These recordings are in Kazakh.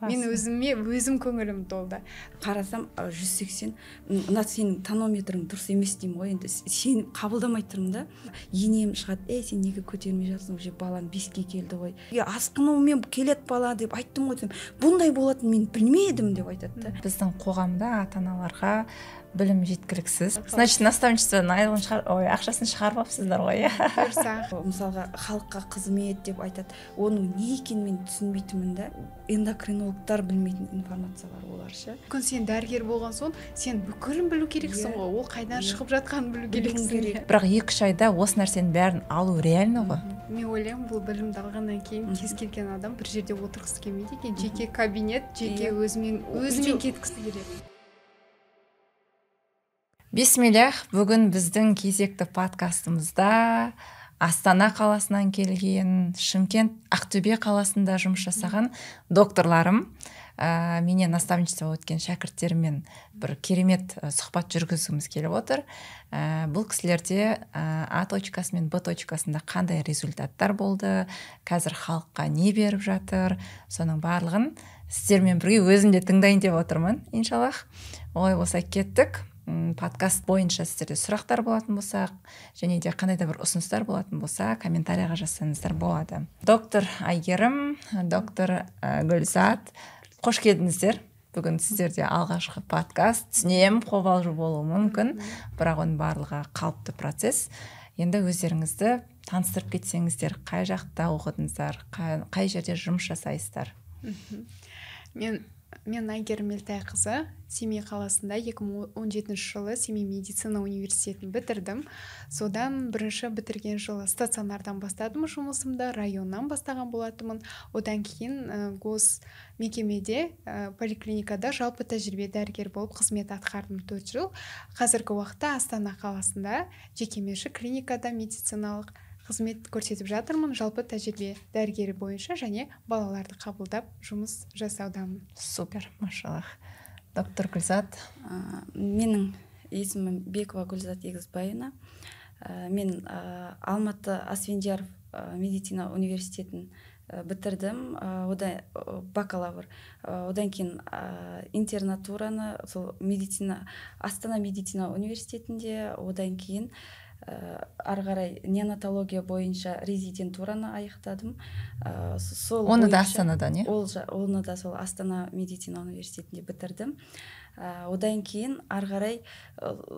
мен өзім көңілім толды. Қарасам 180, мына сенің тонометрің дұрыс емес деймін ғой, енді сені қабылдамай тұрмын да. Енем шығады, сен неге көтермей жатсың, уже балаң 5-ке келді ғой. Асқынумен келеді бала деп айттым ғой, бұндай болатынын мен білмедім деп айтады да. Біздің қоғамда ата-аналарға білім жеткіліксіз. Значит, наставничествоның ақшасын шығарып алыпсыздар ғой. Мысалға халыққа қызмет деп айтады. Оның не екенін мен түсінбейтінмін да. Эндокринологтар білмейтін информация бар оларша. Күн сен дәрігер болған соң, сен бүкілін білу керексің ғой. Ол қайдан шығып жатқанын білу керексің. Бірақ 2-3 айда осы нәрсенің бәрін алу реально ғой. Мен ойлаймын, бұл білімді алғаннан кейін кез келген адам бір жерде отырғысы келмейді екен. Жеке кабинет, жеке өзімен кеткісі келеді. Бисмиллах, бүгін біздің кезекті подкастымызда Астана қаласынан келген, Шымкент, Ақтөбе қаласында жұмыс жасаған докторларым, менен наставничество өткен шәкірттермен бір керемет сұхбат жүргізгіміз келіп отыр. Бұл кісілерде А точкасы мен Б точкасында қандай результаттар болды, қазір халыққа не беріп жатыр, соның барлығын сіздермен бірге өзім де тыңдайын деп отырмын, иншаллах. Олай болса кеттік. Подкаст бойынша сіздерде сұрақтар болатын болса, және де қандай да бір ұсыныстар болатын болса, комментарияға жазсаңыздар болады. Доктор Айгерім, доктор Гүлзат, қош келдіңіздер. Бүгін сіздерде алғашқы подкаст. Түсінемін, қобалжу болуы мүмкін, бірақ оның барлығы қалыпты процесс. Енді өздеріңізді таныстырып кетсеңіздер, қай жақта оқыдыңыздар, қай жерде жұмыс жасайсыздар? Мен Айгерім Мелтайқызы, Семей қаласында 2017 жылы Семей медицина университетін бітірдім. Содан бірінші бітірген жылы стационардан бастадым жұмысымды, районнан бастаған болатынмын. Одан кейін гос мекемеде, поликлиникада жалпы тәжірибе дәрігер болып қызмет атқардым 4 жыл. Қазіргі уақытта Астана қаласында жекеменшік клиникада медициналық қызмет көрсетіп жатырмын, жалпы тәжірибе дәрігері бойынша және балаларды қабылдап жұмыс жасаудамын. Супер, машаллах. Доктор Гүлзат. Менің есімім Бекова Гүлзат Егізбайына. Мен Алматы Асфендияров медицина университетін бітірдім, бакалавр. Одан кейін интернатураны Астана медицина университетінде, одан кейін ары қарай неонатология бойынша резидентураны аяқтадым. Оны да Астанада, не? Оны да сол Астана медицина университетінде бітірдім. Одан кейін ары қарай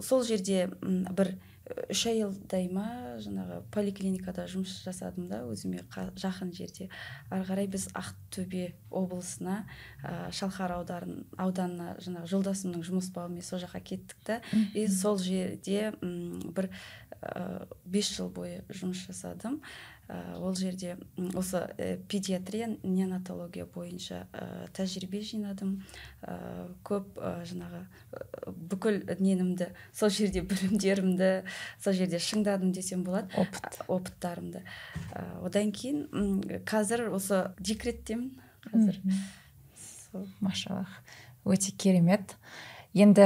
сол жерде бір 3 айдай ма жаңағы поликлиникада жұмыс жасадым да, өзіме жақын жерде. Ары қарай біз Ақтөбе облысына, Шалқар ауданына жаңағы жолдасымның жұмыс бабымен сол жаққа кеттік та, сол жерде бір 5 жыл бойы жұмыс жасадым. Ол жерде осы педиатрия, неонатология бойынша тәжірибе жинадым. Көп жаңағы бүкіл ненімді, сол жерде білімдерімді, сол жерде шыңдадым десем болады, опыттарымды. Одан кейін қазір осы декреттемін. Қазір. Машаллах, өте керемет. Енді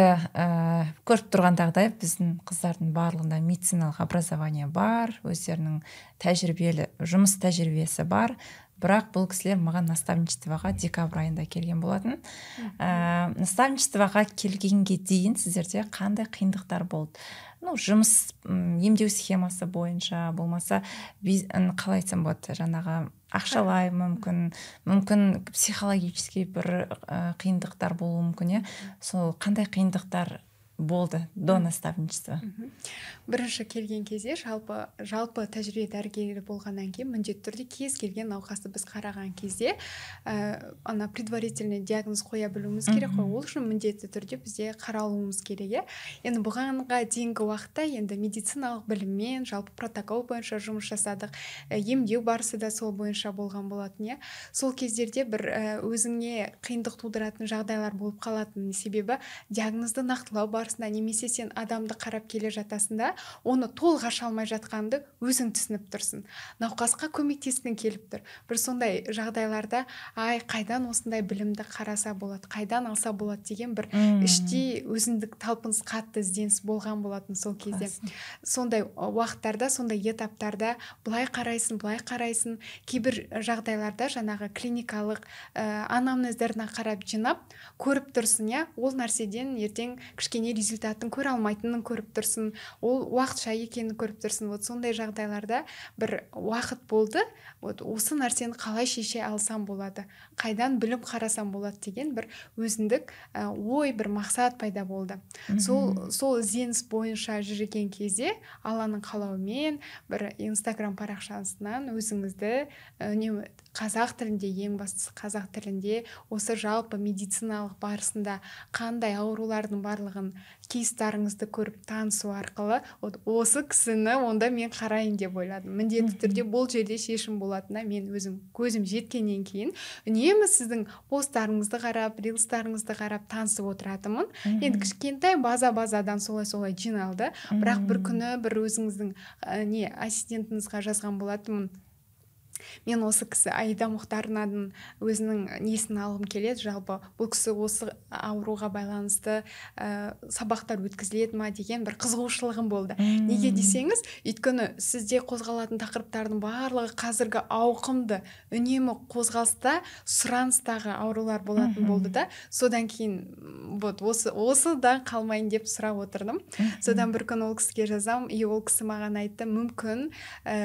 көріп тұрғандағыдай біздің қыздардың барлығында медициналық образование бар, өздерінің жұмыс тәжірибесі бар, бірақ бұл кісілер маған наставничествоға декабрь айында келген болатын. Наставничествоға келгенге дейін сіздерде қандай қиындықтар болды? Жұмыс емдеу схемасы бойынша болмаса, қалай айтсам болады, жаңағы ақшалай мүмкін психологический бір қиындықтар болуы мүмкін, сол қандай қиындықтар болды до наставничества? Бірінші келген кезде жалпы тәжірибе дәрігері болғаннан кейін міндетті түрде кез келген науқасты біз қараған кезде предварительный диагноз қоя білуіміз керек қой. Ол үшін міндетті түрде бізде қаралуымыз керек. Енді бұғанға дейінгі уақытта енді медициналық біліммен жалпы протокол бойынша жұмыс жасадық. Емдеу барысы да сол бойынша болған болатын. Сол кездерде бір өзіңе қиындық тудыратын жағдайлар болып қалатын, себебі диагнозды нақтылау барысында немесе сен адамды қарап келе жатасың да оны толық аша алмай жатқанды өзің түсініп тұрсың, науқасқа көмектескің келіп тұр. Бір сондай жағдайларда қайдан осындай білімді қараса болады, қайдан алса болады деген бір іштей өзіндік талпыныс, қатты ізденіс болған болатын сол кезде. Сондай уақыттарда, сондай этаптарда былай қарайсың, кейбір жағдайларда жаңағы клиникалық анамнездеріне қарап жинап көріп тұрсың, ол нәрседен ертең кішкене результатын көре алмайтынын көріп тұрсың, ол уақытша екенін көріп тұрсың. Вот сондай жағдайларда бір уақыт болды, осы нәрсені қалай шеше алсам болады, қайдан білім қарасам болады деген бір өзіндік ой, бір мақсат пайда болды. Сол ізденіс бойынша жүрген кезде Алланың қалауымен бір Инстаграм парақшасынан өзіңізді үнемі қазақ тілінде, ең бастысы қазақ тілінде осы жалпы медициналық барысында қандай аурулардың барлығын кейстарыңызды көріп танысу арқылы осы кісіні онда мен қарайын деп ойладым. Міндетті түрде бұл жерде шешім болатынына мен өзім көзім жеткеннен кейін үнемі сіздің посттарыңызды қарап, рилстарыңызды қарап танысып отыратынмын. Енді кішкентай базадан солай жиналды. Бірақ бір күні бір өзіңіздің ассистентіңізге жазған болатынмын. Мен осы кісі Аида Мұхтарованың өзінің несін алғым келеді, жалпы бұл кісі осы ауруға байланысты сабақтар өткізіледі ма деген бір қызығушылығым болды. Неге десеңіз, өйткені сізде қозғалатын тақырыптардың барлығы қазіргі ауқымды, үнемі қозғалыста сұраныстағы аурулар болатын болды да, содан кейін осыдан қалмайын деп сұрап отырдым. Содан бір күн ол кісіге жазам, ол кісі маған айтты, мүмкін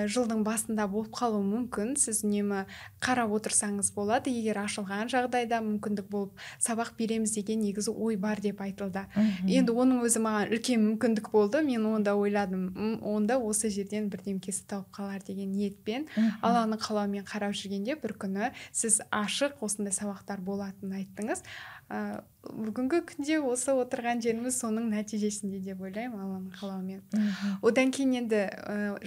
жылдың басында болып қалуы мүмкін, сіз үнемі қарап отырсаңыз болады, егер ашылған жағдайда мүмкіндік болып сабақ береміз деген негізі ой бар деп айтылды. Енді оның өзі маған үлкен мүмкіндік болды. Мен онда ойладым, онда осы жерден бірдемкесі тауып қалар деген ниетпен Алланың қалауымен қарап жүргенде бір күні сіз ашық осындай сабақтар болатынын айттыңыз. Бүгінгі күнде осы отырған жеріміз соның нәтижесінде деп ойлаймын, Алланың қалауымен. Одан кейін енді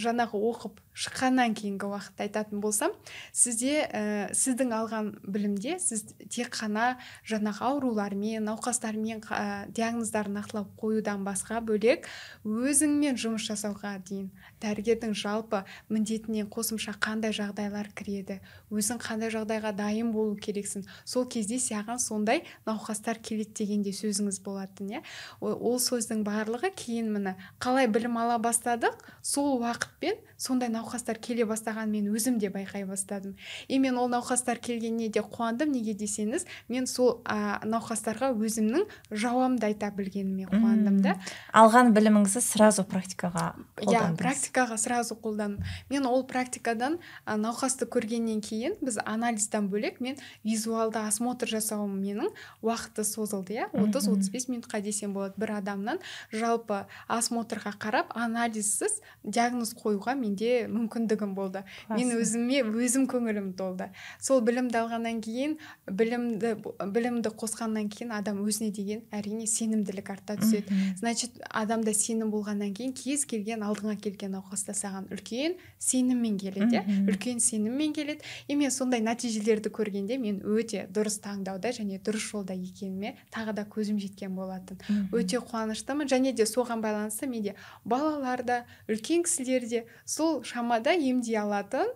жаңағы оқып шыққаннан кейінгі уақытта айтатын болсам, сіздің алған білімде сіз тек қана жаңағы аурулармен, науқастармен диагноздарын нақтылап қоюдан басқа бөлек өзіңмен жұмыс жасауға дейін дәрігердің жалпы міндетінен қосымша қандай жағдайлар кіреді, өзің қандай жағдайға дайын болу керексің, сол кезде саған сондай науқастар келеді дегенде сөзіңіз болатын, ол сөздің барлығы кейін міне қалай білім ала бастадық, сол уақытпен сондай науқастар келе бастаған мен өзім де байқай бастадым. Мен ол науқастар келгеніне де қуандым. Неге десеңіз, мен сол науқастарға өзімнің жауабымды айта білгеніме қуандым да. Алған біліміңізді сразу практикаға қолдандыңыз? Практикаға сразу қолдандым. Мен ол практикадан науқасты көргеннен кейін біз анализдан бөлек мен визуалды осмотр жасауым менің уақыты созылды, 30-35 минутқа десем болады. Бір адамнан жалпы осмотрға қарап анализсіз диагноз қоюға менде мүмкіндігім болды. Мен өзім көңілім толды. Сол білімді алғаннан кейін, білімді қосқаннан кейін адам өзіне деген әрине сенімділік арта түседі. Значит, адамда сенім болғаннан кейін кез келген алдыңа келген науқаста саған үлкен сеніммен келеді, үлкен сеніммен келеді. Мен сондай нәтижелерді көргенде мен өте дұрыс таңдауда және дұрыс жолда екеніме тағы да көзім жеткен болатын. Өте қуаныштымын, және де соған байланысты менде балалар да, үлкен кісілер де сол шамада емдей алатын,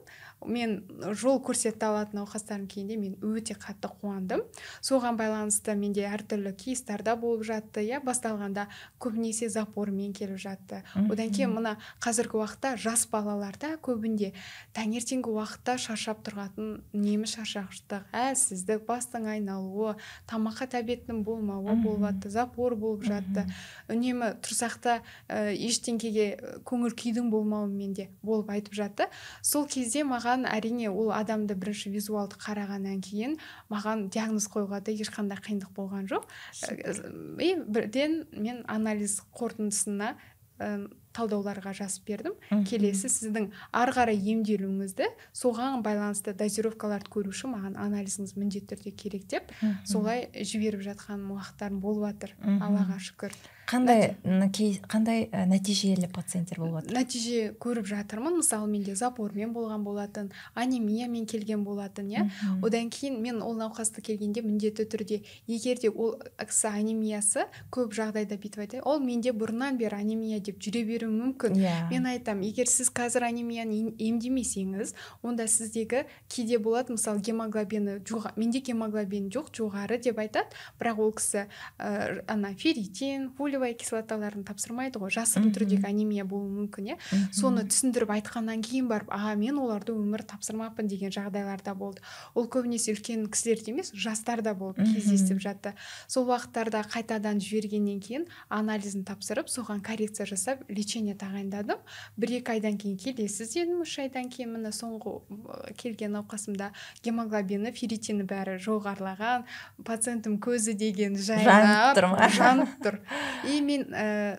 мен жол көрсете алатын науқастардың кейінде мен өте қатты қуандым. Соған байланысты менде әртүрлі кейстарда болып жатты, басталғанда көбінесе запормен келіп жатты. Одан кейін мына қазіргі уақытта жас балаларда көбінде таңертеңгі уақытта шаршап тұрғатын немі шаршағыштық, әлсіздік, бастың айналуы, тамаққа тәбеттің болмауы болып жатты, запор болып жатты. Үнемі тұрсақта ештеңкеге көңіл күйдің болмауы менде болып айтып жатты. Сол кезде маған әрине ол адамды бірінші визуалды қарағаннан кейін маған диагноз қоюға да ешқандай қиындық болған жоқ. Бірден мен анализ қорытындысына талдауларға жазып бердім. Келесі сіздің ары қарай емделуіңізді соған байланысты дозировкаларды көру үшін маған анализіңіз міндетті түрде керек деп солай жіберіп жатқан уақыттарым болып жатыр, Аллаға шүкір. Қандай нәтижелі пациенттер болып жатыр? Нәтиже көріп жатырмын. Мысалы, менде запормен болған болатын, анемиямен келген болатын, иә. Одан кейін мен ол науқасты келгенде міндетті түрде, егер де ол кісі анемиясы көп жағдайда бүйтіп айтады, ол менде бұрыннан бері анемия деп жүре беруі мүмкін. Мен айтам, егер сіз қазір анемияны емдемесеңіз, онда сіздегі кейде болады, мысалы, гемоглобині менде гемоглобин жоқ, жоғары деп айтады, бірақ ол кісі ферритин, фолиевая кислоталарын тапсырмайды ғой, жасырын түрдегі анемия болуы мүмкін, иә. Соны түсіндіріп айтқаннан кейін барып, мен оларды өмір тапсырмаппын деген жағдайларда болды. Ол көбінесе үлкен кісілерде емес, жастарда болып кездесіп жатты. Сол уақыттарда қайтадан жібергеннен кейін анализін тапсырып, соған коррекция жасап, лечение тағайындадым. 1-2 айдан кейін келесі іздедім, 3 айдан кейін міне соңғы келген науқасымда гемоглобині, ферритині бәрі жоғарылаған, пациентім көзі деген жанып тұр. И мен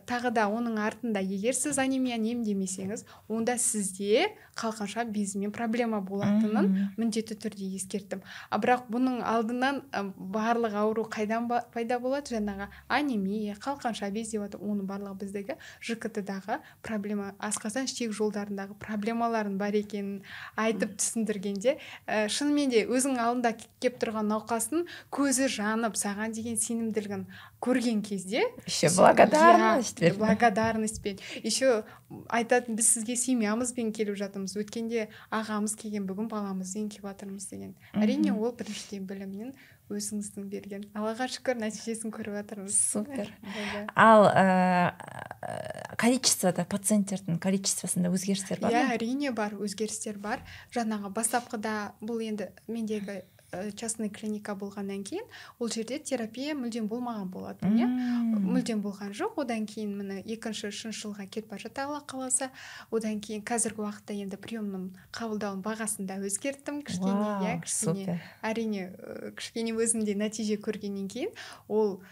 тағы да оның артында, егер сіз анемияны емдемесеңіз, онда сізде қалқанша безімен проблема болатынын міндетті түрде ескерттім. Бірақ бұның алдынан барлық ауру қайдан пайда болады? Жаңағы анемия, қалқанша без деп жатыр, оның барлығы біздегі ЖКТ-дағы проблема, асқазан іштек жолдарындағы проблемалардың бар екенін айтып түсіндіргенде, шынымен де өзің алдында кеп тұрған науқастың көзі жанып, саған деген сенімділігін көрген кезде еще благодарностьпен еще айтатын, біз сізге семьямызбен келіп жатырмыз, өткенде ағамыз келген, бүгін баламызбен келіп жатырмыз деген. Әрине ол біріншіден білімнен өзіңіздің берген. Аллаға шүкір, нәтижесін көріп жатырмыз. Супер. Ал количествода, пациенттердің количествосында өзгерістер бар ма? Әрине бар, өзгерістер бар. Жаңағы бастапқыда бұл енді мендегі частный клиника болғаннан кейін ол жерде терапия мүлдем болмаған болатын, иә. Мүлдем болған жоқ. Одан кейін міне 2-3 жылға кетіп бара жатты, Алла қаласа. Одан кейін қазіргі уақытта енді приемның қабылдауын бағасын да өзгерттім кішкене, иә, кішкене. Әрине, кішкене өзімде нәтиже көргеннен кейін ол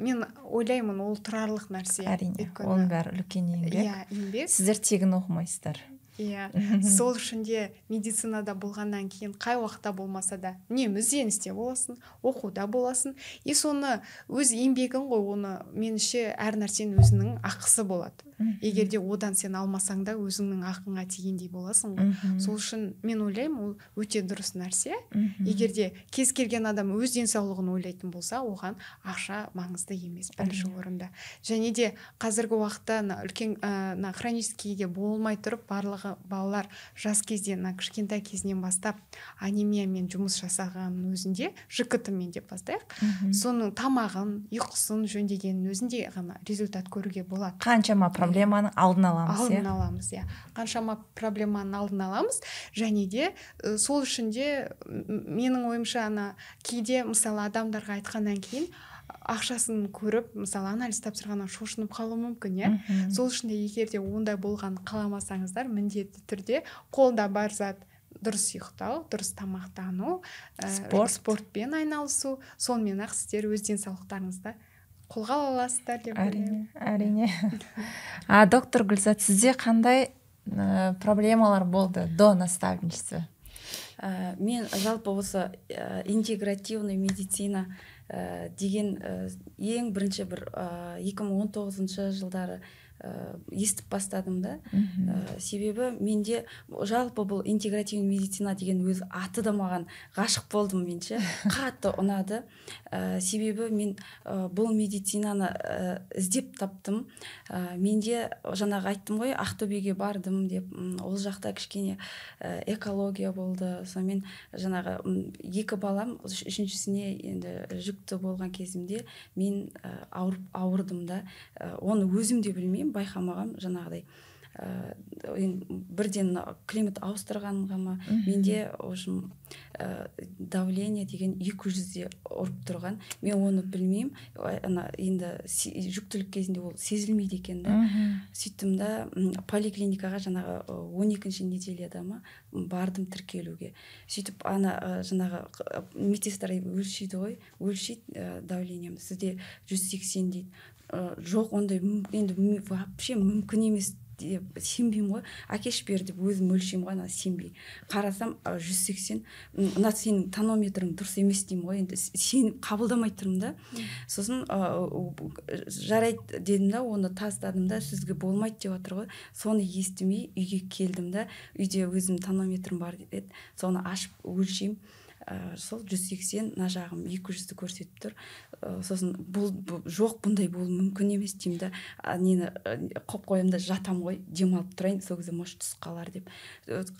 мен ойлаймын, ол тұрарлық нәрсе. Әрине, оның бәрі үлкен еңбек. Иә, еңбек. Сіздер тегін оқымайсыздар. Иә, сол үшін де медицинада болғаннан кейін қай уақытта болмаса да үнемі ізденісте боласың, оқуда боласың. И соны өз еңбегің ғой, оны меніңше әр нәрсенің өзінің ақысы болады. Егер де одан сен алмасаң да өзіңнің ақыңа тигендей боласың ғой. Сол үшін мен ойлаймын, ол өте дұрыс нәрсе. Егер де кез келген адам өз денсаулығын ойлайтын болса, оған ақша маңызды емес бірінші орында. Және де қазіргі уақытта үлкен хроническийге болмай тұрып, барлығы балалар жас кезден, кішкентай кезінен бастап анемиямен жұмыс жасағанның өзінде, ЖКТ-мен деп бастайық, соның тамағын, ұйқысын жөндегеннің өзінде ғана результат көруге болады. Қаншама проблеманы алдын аламыз, алдын аламыз, иә. Қаншама проблеманы алдын аламыз, және де сол үшін де менің ойымша кейде мысалы адамдарға айтқаннан кейін ақшасын көріп, мысалы анализ тапсырғаннан шошынып қалуы мүмкін, иә. Сол үшін де егер де ондай болған қаламасаңыздар, міндетті түрде қолда бар зат дұрыс ұйықтау, дұрыс тамақтану, спортпен айналысу, сонымен ақ сіздер өз денсаулықтарыңызды қолға аласыздар деп ойлаймын. Әрине. Доктор Гүлзат, сізде қандай проблемалар болды до наставничества? Мен жалпы осы интегративный медицина деген ең бірінші бір 2019 жылдары естіп бастадым да. Себебі менде жалпы бұл интегративный медицина деген өз аты да маған ғашық болдым менше. Қатты ұнады. Себебі мен бұл медицинаны іздеп таптым. Менде жаңағы айттым ғой, Ақтөбеге бардым деп, ол жақта кішкене экология болды. Сонымен жаңағы 2 балам, 3-шісіне енді жүкті болған кезімде мен ауырдым да. Оны өзім де білмеймін, байқамағам, жаңағыдай бірден климат ауыстырғанға ма, менде давление деген 200-де ұрып тұрған. Мен оны білмеймін. Енді жүктілік кезінде ол сезілмейді екен да. Сөйттім да поликлиникаға жаңағы 12-ші неделяда ма бардым тіркелуге. Сөйтіп жаңағы медсестра өлшейді ғой, өлшейді давлением. Сізде 180 дейді. Жоқ, ондай енді вообще мүмкін емес деп сенбеймін ғой, әкеш бер деп өзім өлшеймін ғой, ана сенбей қарасам 180. Мына сенің тонометрің дұрыс емес деймін ғой, енді сен қабылдамай тұрмын да. Сосын жарайды дедім да, оны тастадым да, сізге болмайды деп жатыр ғой. Соны естімей үйге келдім да, үйде өзім тонометрім бар еді, соны ашып өлшеймін. Сол 180, мына жағым 200-ді көрсетіп тұр. Сосын бұл жоқ, бұндай болуы мүмкін емес деймін да, нені қойып қоямын да, жатам ғой, демалып тұрайын, сол кезде может түсіп қалар деп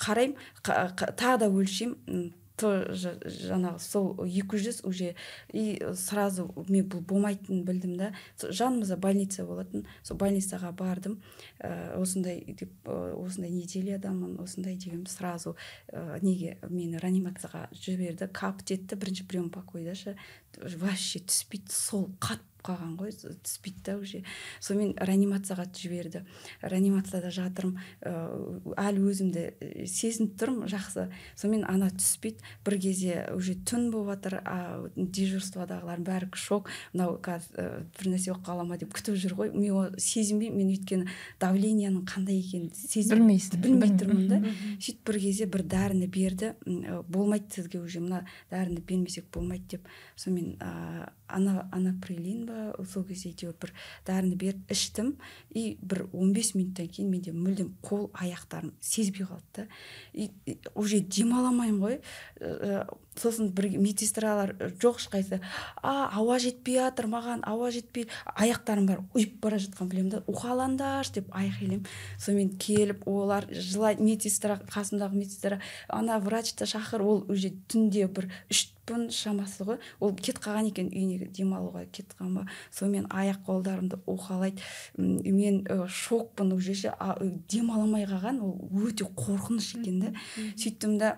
қараймын. Тағы да өлшеймін, жаңағы сол 200 уже, и сразу мен бұл болмайтынын білдім да. Жанымызда больница болатын, сол больницаға бардым. Осындай неделядамын, осындай деген сразу неге мені реанимацияға жіберді. Капт етті, бірінші прием покойдашы, вообще түспейді, сол қатып қалған ғой, түспейді да уже. Сонымен реанимацияға жіберді. Реанимацияда жатырмын, әлі өзімді сезініп тұрмын жақсы. Сонымен ана түспейді. Бір кезде уже түн болып жатыр, дежурстводағылар бәрі шок, мынау қазір бір нәрсе болып қала ма деп күтіп жүр ғой. Мен сезінбеймін, мен өйткені давленияның қандай екенін білмей тұрмын да. Сөйтіп бір кезде бір дәріні берді, болмайды сізге уже, мына дәріні бермесек болмайды деп. Сонымен анаприлин ба, сол кезде бір дәріні беріп іштім, и бір 15 минуттан кейін менде мүлдем қол аяқтарым сезбей қалды да. И уже демаламаймын ғой. Сосын бір медсестралар жоқ ешқайсы, ауа жетпей жатыр маған, ауа жетпей, аяқтарым бар ұйып бара жатқан білемін да, уқаландаш деп айқайлаймын. Сонымен келіп олар жылайды, медсестра, қасымдағы медсестра, ана врачты шақыр, ол уже түнде бір 3 шамасы ғой, ол кет қалған екен, үйіне демалуға кет қалған ба. Сонымен аяқ қолдарымды уқалайды. Мен шокпын уже, демаламай қалған, ол өте қорқыныш екен да. Сөйттім да,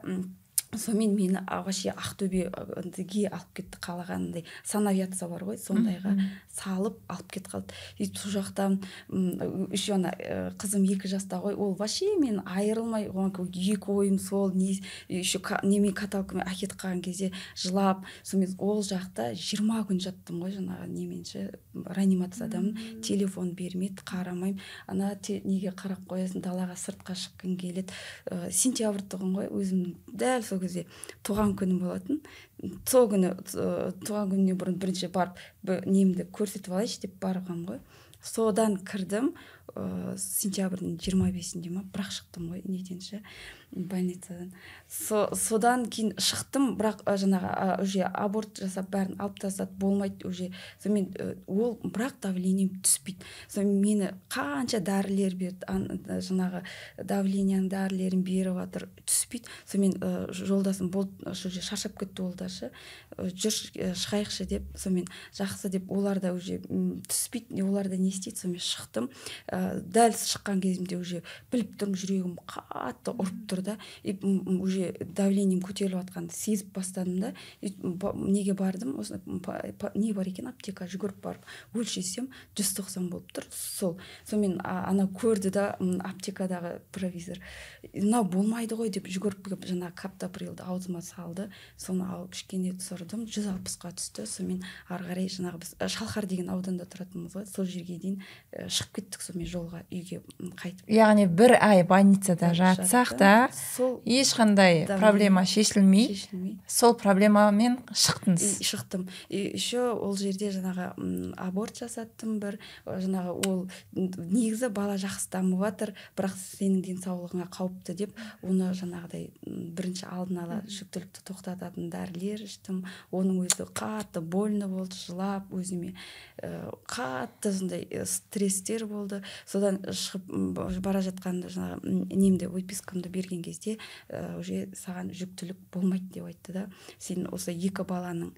сонымен мені вообще Ақтөбеге алып кетті, қалағандай санавиация бар ғой, сондайға салып алып кетті қалды. И сол жақта еще ана қызым 2 жаста ғой, ол вообще мен айырылмай, оған екі ойым сол, еще немен каталкамен әкетіп қалған кезде жылап, сонымен ол жақта 20 күн жаттым ғой, жаңағы неменше реанимациядамын, телефон бермейді, қарамаймын, ана неге қарап қоясың, далаға сыртқа шыққың келеді. Сентябрь тұғын ғой, өзім дәл сол кезде туған күнім болатын. Сол күні туған күніне бұрын бірінші барып немді көрсетіп алайыншы деп барғам ғой. Содан кірдім, сентябрьдің 25-інде ма, бірақ шықтым ғой, неденші больницадан. Содан кейін шықтым, бірақ жаңағы уже аборт жасап бәрін алып тастады, болмайды уже. Сонымен ол бірақ давлением түспейді. Сонымен мені қанша дәрілер берді, жаңағы давленияның дәрілерін беріп жатыр, түспейді. Сонымен жолдасым уже шаршап кетті, ол дашы, жүр шығайықшы деп, сонымен жақсы деп, олар да уже түспейді, олар да не істейді. Сонымен шықтым. Дәл шыққан кезімде уже біліп тұрмын, жүрегім қатты ұрып тұр да, и уже давлением көтеріліп жатқанды сезіп бастадым да. Неге бардым, не бар екен, аптека жүгіріп барып өлшесем 190 болып тұр. Сонымен ана көрді да, аптекадағы провизор, мынау болмайды ғой деп жүгіріп жаңа каптоприлды аузыма салды. Соны алып кішкене түсірдім, 160-қа түсті. Сонымен ары қарай жаңағы біз Шалқар деген ауданда тұратынбыз ғой, сол жерге дейін шығып кеттік. Сонымен жолға үйге қайтып. Яғни 1 ай больницада жатсақ та, ешқандай проблема шешілмей, сол проблемамен шықтыңыз. Шықтым. Еще ол жерде жаңағы аборт жасаттым бір, жаңағы ол негізі бала жақсы дамып жатыр, бірақ сенің денсаулығыңа қауіпті деп, оны жаңағыдай бірінші алдын ала жүктілікті тоқтататын дәрілер іштім. Оның өзі қатты больно болды, жылап өзіме, қатты сондай стресстер болды. Содан шығып бара жатқанда жаңағы немде выпискамды берген кезде уже саған жүктілік болмайды деп айтты да. Сен осы 2 баланың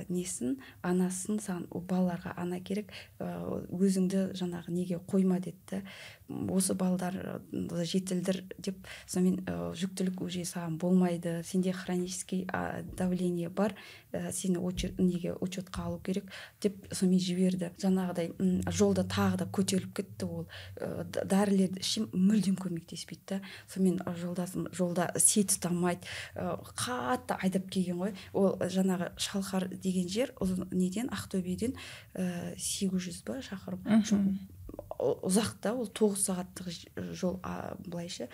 несін, анасын, саған балаларға ана керек, өзіңді жаңағы неге қойма деді. Осы балдар жетілдір деп, сонымен жүктілік уже саған болмайды, сенде хронический давление бар, сені неге учетқа алу керек деп сонымен жіберді. Жаңағыдай жолда тағы да көтеріліп кетті, ол дәрілерді ішем, мүлдем көмектеспейді да. Сонымен жолдасым жолда сет ұстамайды, қатты айдап келген ғой. Ол жаңағы Шалқар деген жер неден, Ақтөбеден 800 ба шақырым ұзақта, ол 9 сағаттық жол былайша.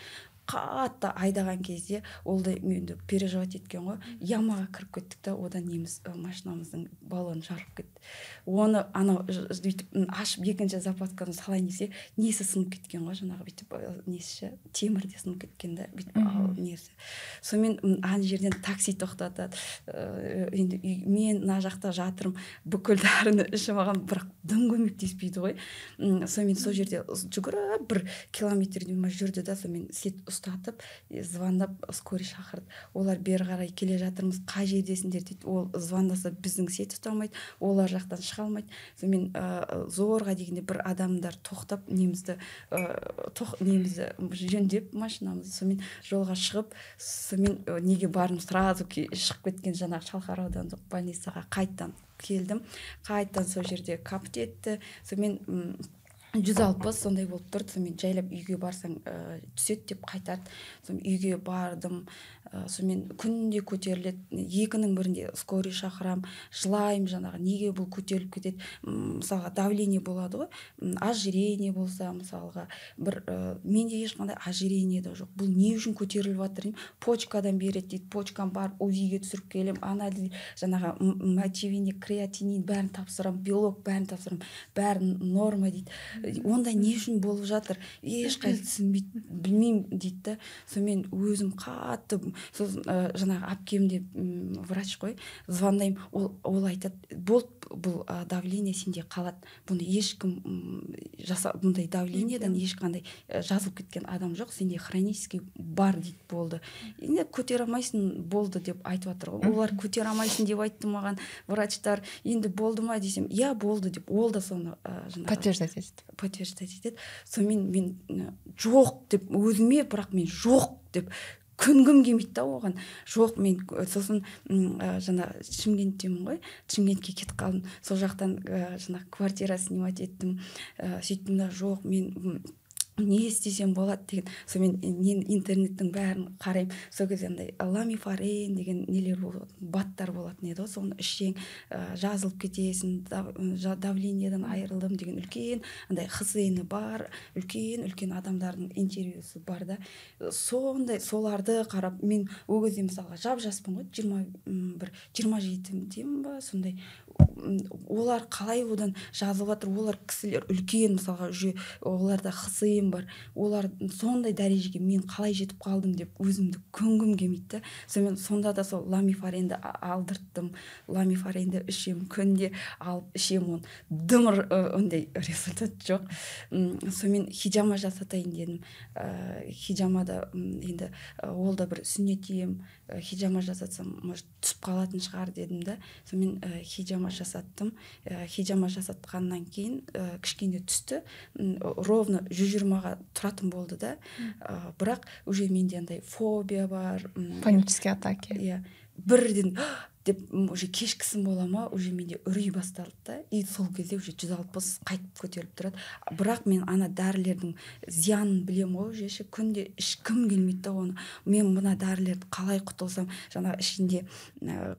Қатты айдаған кезде ол да менді переживать еткен ғой. Ямаға кіріп кеттік та, одан неміз машинамыздың баллоны жарылып кетті. Оны анау ашып екінші запасканы салайын десе, несі сынып кеткен ғой, жаңағы бүйтіп несі темірде сынып кеткен да, бүйтіп несі. Сонымен ана жерден такси тоқтатады. Енді мен мына жақта жатырмын, бүкіл дәріні ішіп алған, бірақ дым көмектеспейді ғой. Сонымен сол жерде жүгіріп 1 километрдей жүрді да, сонымен сет ұстатып, звондап скорый шақырды. Олар бері қарай келе жатырмыз, қай жердесіңдер дейді. Ол звондаса біздің сет ұстамайды, олар жақтан шыға алмайды. Сонымен зорға дегенде бір адамдар тоқтап немізді жөндеп машинамызды, сонымен жолға шығып, сонымен неге бардым, сразу шығып кеткен жаңағы Шалқар аудандық больницаға қайттан келдім. Қайттан сол жерде капт етті. Сонымен 160 сондай болып тұрды. Сонымен жайлап үйге барсаң түсет деп қайтарды. Сонымен үйге бардым. Сонымен күнде көтеріледі. 2-нің бірінде скорый шақырам, жылайым, жаңағы неге бұл көтеріліп кетеді. Мысалға давление болады ғой. Ожирение болса, мысалға бір менде ешқандай ожирение де жоқ. Бұл не үшін көтеріліп жатыр деймін. Почкадан береді дейді. Почкам барып УЗИге түсіріп келем. Анализ, жаңағы мочевение, креатинин бәрін тапсырам, белок бәрін тапсырам. Бәрін норма дейді. Онда не үшін болып жатыр, ешқай түсінбейді, білмеймін дейді. Сонымен өзім қатты, жаңағы әпкемде врач қой, звондаймын, ол айтады, бұл давление сенде қалады. Бұны ешкім бұндай давлениеден ешқандай жазылып кеткен адам жоқ, сенде хронический бар дейді, болды. Енді көтере алмайсың, болды деп айтып жатыр. Олар көтере алмайсың деп айтты маған врачтар. Енді болды ма десем, иә болды деп, ол да соны подтверждать етеді. Сонымен мен жоқ деп өзіме, бірақ мен жоқ деп күнгім келмейді да оған. Жоқ, мен сосын жаңа Шымкенттемін ғой, Шымкентке кетіп қалдым. Сол жақтан жаңа квартира снимать еттім. Сөйттім да, жоқ, мен не істесем болады деген. Сонымен интернеттің бәрін қараймын. Сол кезде андай ламифарен деген нелер болады, баттар болатын еді ғой. Соны ішсең жазылып кетесің, давлениеден айырылдым деген үлкен андай ХСН бар, үлкен адамдардың интервьюсы бар да. Сондай соларды қарап, мен ол кезде мысалға жап-жаспын ғой, 27-демін ба, сондай. Олар қалай одан жазылып жатыр, олар кісілер үлкен, мысалға оларда ХСН бар, олар сондай дәрежеге мен қалай жетіп қалдым деп өзімді көңгім келмейді. Сонда да сол ламифаренді алдырттым, ламифаренді ішем, күнде алып ішем, оны дымыр ондай результат жоқ. Сонымен хижама жасатайын дедім. Хижамада енді ол да бір сүннет ем, хижама жасатсам может түсіп қалатын шығар дедім да. Сонымен хижама жасаттым. Хижама жасатқаннан кейін кішкене түсті, ровно 120-ға тұратын болды да. Бірақ уже менде андай фобия бар, панические атаки. Иә, бірден деп уже кешкісін бола ма, уже менде үрей басталды да. И сол кезде уже 160 қайтып көтеріліп тұрады. Бірақ мен ана дәрілердің зиянын білем ғой, уже күнде ішкім келмейді да оны. Мен мына дәрілерді қалай құтылсам, жаңа ішінде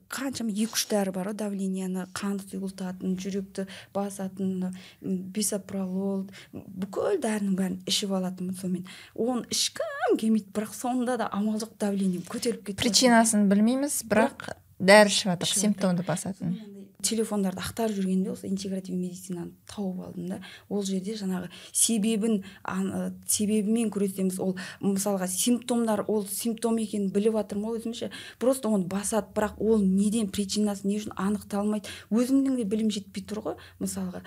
қаншама 2-3 дәрі бар, давлениені, қанды сұйылтатын, жүректі басатын, бисопролол, бүкіл дәрінің бәрін ішіп алатынмын. Сонымен оны ішкім келмейді, бірақ сонда да амал жоқ, давлением көтеріліп кетті. Причинасын білмейміз, бірақ дәрі ішіп жатыр, симптомды басатын. Телефондарды ақтарып жүргенде осы интегративный медицинаны тауып алдым да. Ол жерде жаңағы себебімен күресеміз. Ол мысалға симптомдар, ол симптом екенін біліп жатырмын ғой өзімше. Просто оны басады, бірақ ол неден, причинасы не үшін анықталмайды. Өзімнің де білім жетпей тұр ғой. Мысалға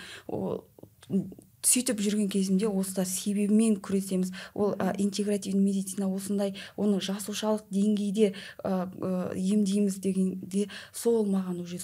сөйтіп жүрген кезімде осыда себебімен күресеміз. Ол интегративный медицина осындай, оны жасушалық деңгейде емдейміз дегенде сол маған уже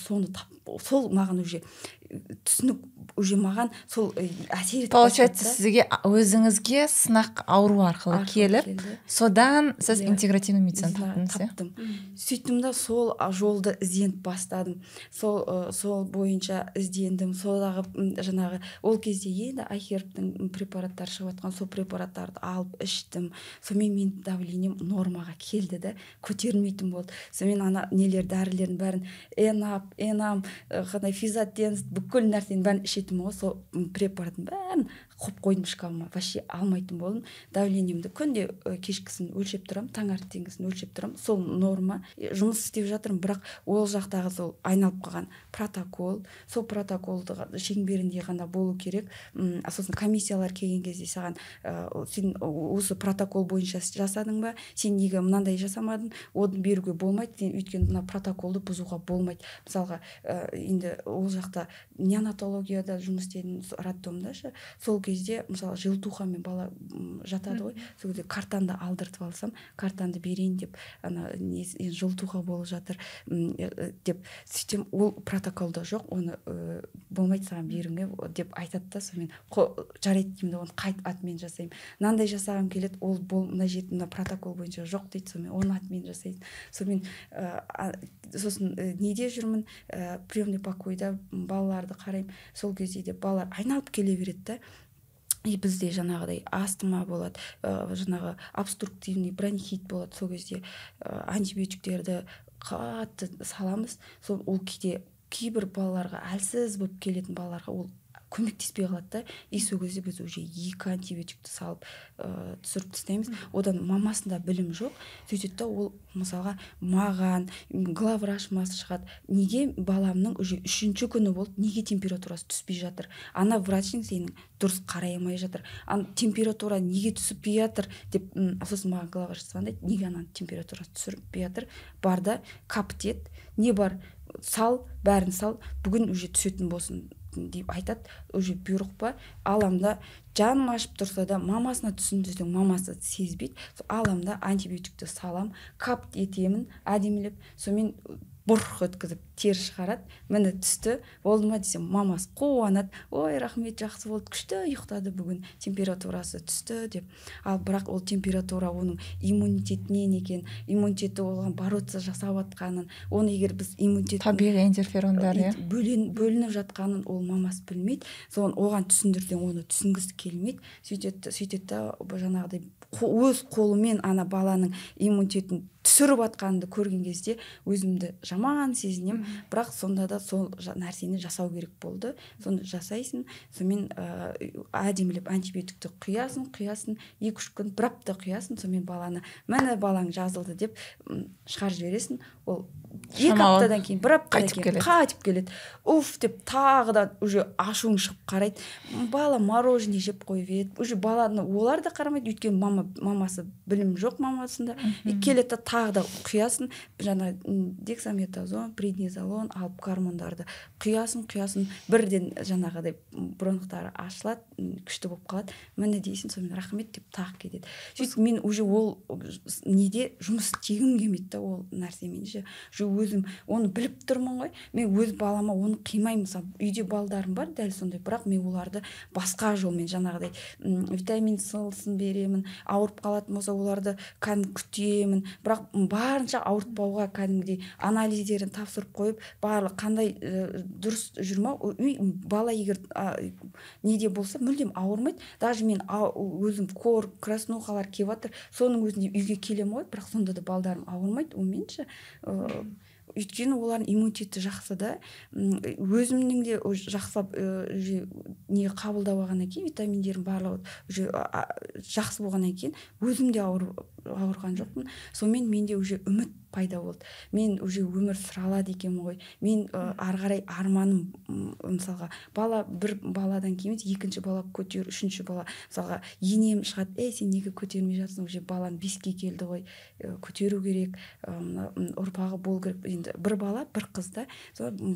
түсінік уже маған сол әсер етіп получается сізге өзіңізге сынақ ауру арқылы келіп содан сіз интегративный медицина таптыңыз. Сөйттім да сол жолды ізденіп бастадым, сол бойынша іздендім. Содағы жаңағы ол кезде енді айхербтің препараттары шығып жатқан, сол препараттарды алып іштім. Сонымен мен давлением нормаға келді да, көтерілмейтін болды. Сонымен ана нелер дәрілердің бәрін энам қандай физотенс бүкіл нәрсенің бәрін ішетін ғой, сол препараттың бәрін қойып қойдым шкафыма, вообще алмайтын болдым. Давлениемді күнде кешкісін өлшеп тұрамын, таңертеңгісін өлшеп тұрамын. Сол норма, жұмыс істеп жатырмын, бірақ ол жақтағы сол айналып қалған протокол, сол протоколды шеңберінде ғана болу керек. Сосын комиссиялар келген кезде саған сен осы протокол бойынша жасадың ба, сен неге мынандай жасамадың, оны беруге болмайды, өйткені мына протоколды бұзуға болмайды. Мысалға енді ол жақта неонатологияда жұмыс істедім, роддомда ше, сол кезде мысалы желтухамен бала жатады ғой, сол кезде картанды алдыртып алсам, картанды берейін деп, ана желтуха болып жатыр деп сөйтем, ол протоколда жоқ, оны болмайды саған беруге деп айтады да, сонымен жарайды деймін, оны қайт атмен жасаймын. Мынандай жасағым келеді, ол мына жерде мына протокол бойынша жоқ дейді, сонымен оны атмен жасайды. Сонымен сосын неде жүрмін, приемный покойда балаларды қараймын, сол кезде де балалар айналып келе береді да. Бізде жаңағыдай астма болады, жаңағы обструктивный бронхит болады, сол кезде антибиотиктерді қатты саламыз. Сол ол кейбір балаларға, әлсіз болып келетін балаларға ол көмектеспей қалады да, сол кезде біз уже 2 антибиотикті салып түсіріп тастаймыз. Одан мамасында білім жоқ, сөйтеді да ол мысалға маған главврачмасы шығады, неге баламның уже 3-ші күні болды, неге температурасы түспей жатыр, ана врачың сенің дұрыс қарай алмай жатыр, температура неге түспей жатыр деп, сосын маған главврач звондайды, неге ананың температурасы түсірпей жатыр, бар да каптет, не бар, сал, бәрін сал, бүгін уже түсетін болсын деп айтады. Уже бұйрық па, аламда жаным ашып тұрса да, мамасына түсіндірсең, мамасы сезбейді. Аламда антибиотикті салам, капт етемін, әдемілеп, сонымен бұрқ өткізіп тер шығарады. Міне түсті, болды ма десем, мамасы қуанады, ой рахмет, жақсы болды, күшті ұйықтады бүгін, температурасы түсті деп. Ал бірақ ол температура оның иммунитетінен екен, иммунитеті оған бороться жасап жатқанын, оны егер біз иммунитет табиғи интерферондар бөлініп жатқанын ол мамасы білмейді. Соған оған түсіндірсең, оны түсінгісі келмейді. Сөйтеді жаңағыдай өз қолымен ана баланың иммунитетін түсіріп атқанды көрген кезде өзімді жаман сезінем, бірақ сонда да сол нәрсені жасау керек болды. Соны жасайсың, сонымен әдемілеп антибиотикті құясың, 2-3 күн, бір апта құясың, сонымен баланы, міне балаң жазылды деп шығарып жібересің. Ол 2 аптадан кейін, 1 аптадан кейін қайтып келеді. Уф деп тағы да уже ашуың шығып қарайды. Бала мороженое жеп қойып еді. Уже баланы олар да қарамайды, өйткені мамасы білім жоқ мамасында. Келеді тағы да құясың, жаңа дексаметазон, преднизолон алып гормондарды құясың, бірден жаңағыдай бронхтары ашылады, күшті болып қалады. Міне дейсің, сонымен рахмет деп тағы кетеді. Сөйтіп мен уже ол неде жұмыс істегім келмейді да, ол нәрсемен же өзім оны біліп тұрмын ғой. Мен өз балама оны қимаймын. Мысалы, үйде балдарым бар, дәл сондай, бірақ мен оларды басқа жолмен жаңағыдай витамин С-сын беремін, ауырып қалатын болса оларды күтемін, бірақ барынша ауыртпауға кәдімгідей анализдерін тапсырып қойып, барлық қандай дұрыс жүрмау, бала егер неде болса мүлдем ауырмайды. Даже мен өзім краснухалар келіп жатыр, соның өзінде үйге келемін ғой, бірақ сонда да балдарым ауырмайды, онменше өйткені олардың иммунитеті жақсы да, өзімнің де жақсылап не қабылдап алғаннан кейін, витаминдерім барлығы жақсы болғаннан кейін өзім де ауырған жоқпын. Сонымен менде уже үміт пайда болды. Мен уже өмір сұралады екенмін ғой. Мен ары қарай арманым, мысалға, бір баладан кейін екінші бала көтеру, үшінші бала, мысалға, енем шығады, сен неге көтермей жатсың, уже балаң 5-ке келді ғой, көтеру керек, ұрпағы болу керек. Енді бір бала, бір қызда,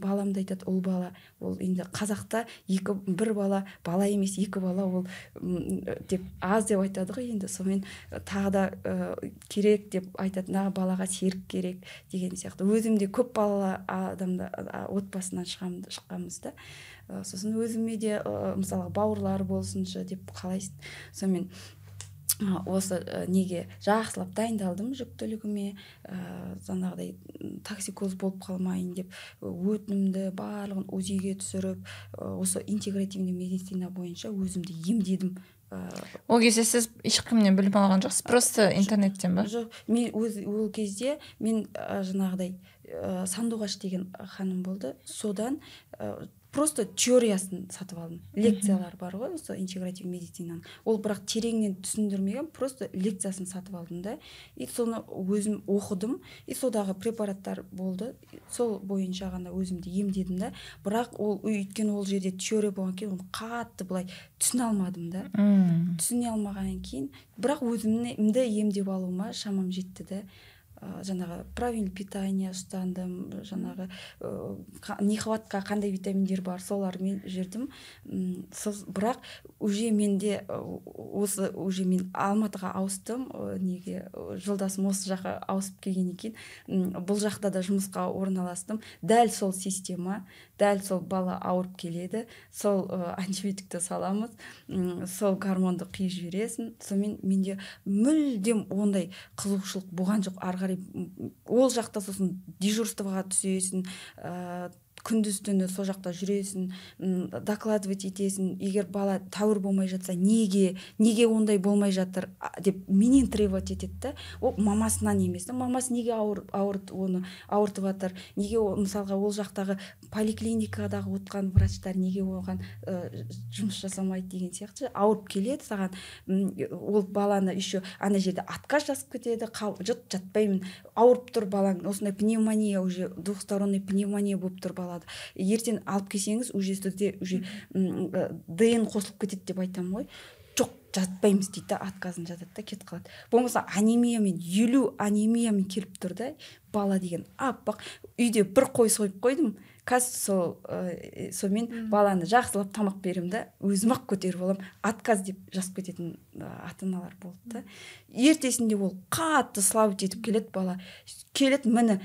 баламды айтады, ұл бала, ол енді қазақта бір бала, бала емес 2 бала, ол деп аз деп айтады ғой. Енді сонымен тағы да керек деп айтады, балаға серік керек деген сияқты. Өзімде көп балалы отбасынан шыққанбыз да. Сосын өзіме де мысалға бауырлар болсыншы деп қалайсың. Сонымен осы неге жақсылап дайындалдым жүктілігіме, жаңағыдай токсикоз болып қалмайын деп өтінімді барлығын УЗИге түсіріп, осы интегративный медицина бойынша өзімді емдедім. Ол кезде сіз ешкімнен білім алған жоқсыз, просто интернеттен ба? Жоқ, мен ол кезде мен жаңағыдай Сандуғаш деген ханым болды, содан просто теориясын сатып алдым. Лекциялар бар ғой, осы интегратив медицинаның. Ол бірақ тереңнен түсіндірмеген, просто лекциясын сатып алдым да. И соны өзім оқыдым, и содағы препараттар болды. Сол бойынша ғана өзімді емдедім да. Бірақ өйткені ол жерде теория болған кейін, оны қатты былай түсіне алмадым да. Түсіне алмаған кейін, бірақ өзімді емдеп алуыма шамам жетті да. Жаңағы правильный питание ұстандым, жаңағы нехватка қандай витаминдер бар, солармен жүрдім. Бірақ уже менде уже мен Алматыға ауыстым, неге жолдасым осы жаққа ауысып келгеннен кейін бұл жақта да жұмысқа орналастым. Дәл сол система, дәл сол бала ауырып келеді, сол антибиотикті саламыз, сол гормонды қиып жібересің. Сонымен менде мүлдем ондай қызығушылық болған жоқ. Ол жақта сосын дежурствоға түсесің, күндіз-түні сол жақта жүресің, докладывать етесің. Егер бала тәуір болмай жатса, неге ондай болмай жатыр деп менен требовать етеді да. Ол мамасынан емес. Мамасы неге оны ауыртып жатыр? Неге мысалға ол жақтағы поликлиникадағы отқан врачтар неге оған жұмыс жасамайды деген сияқты. Ауырып келеді саған, ол баланы еще ана жерде отказ жазып кетеді, жатпаймын, ауырып тұр балаң, осындай пневмония, уже двухсторонний пневмония болып тұр балада. Ертең алып келсеңіз, уже сізде ДН қосылып кетеді деп айтамын ғой. Жоқ, жатпаймыз дейді, отказын жатады да, кетіп қалады. Болмаса анемиямен келіп тұр да, бала деген аппақ. Үйде бір қой сойып қойдым, қазір сонымен баланы жақсылап тамақ беремін да, өзім-ақ көтеріп аламын, отказ деп жазып кететін ата-аналар болды да. Ертесінде ол қатты слабость етіп келеді, бала келеді, міне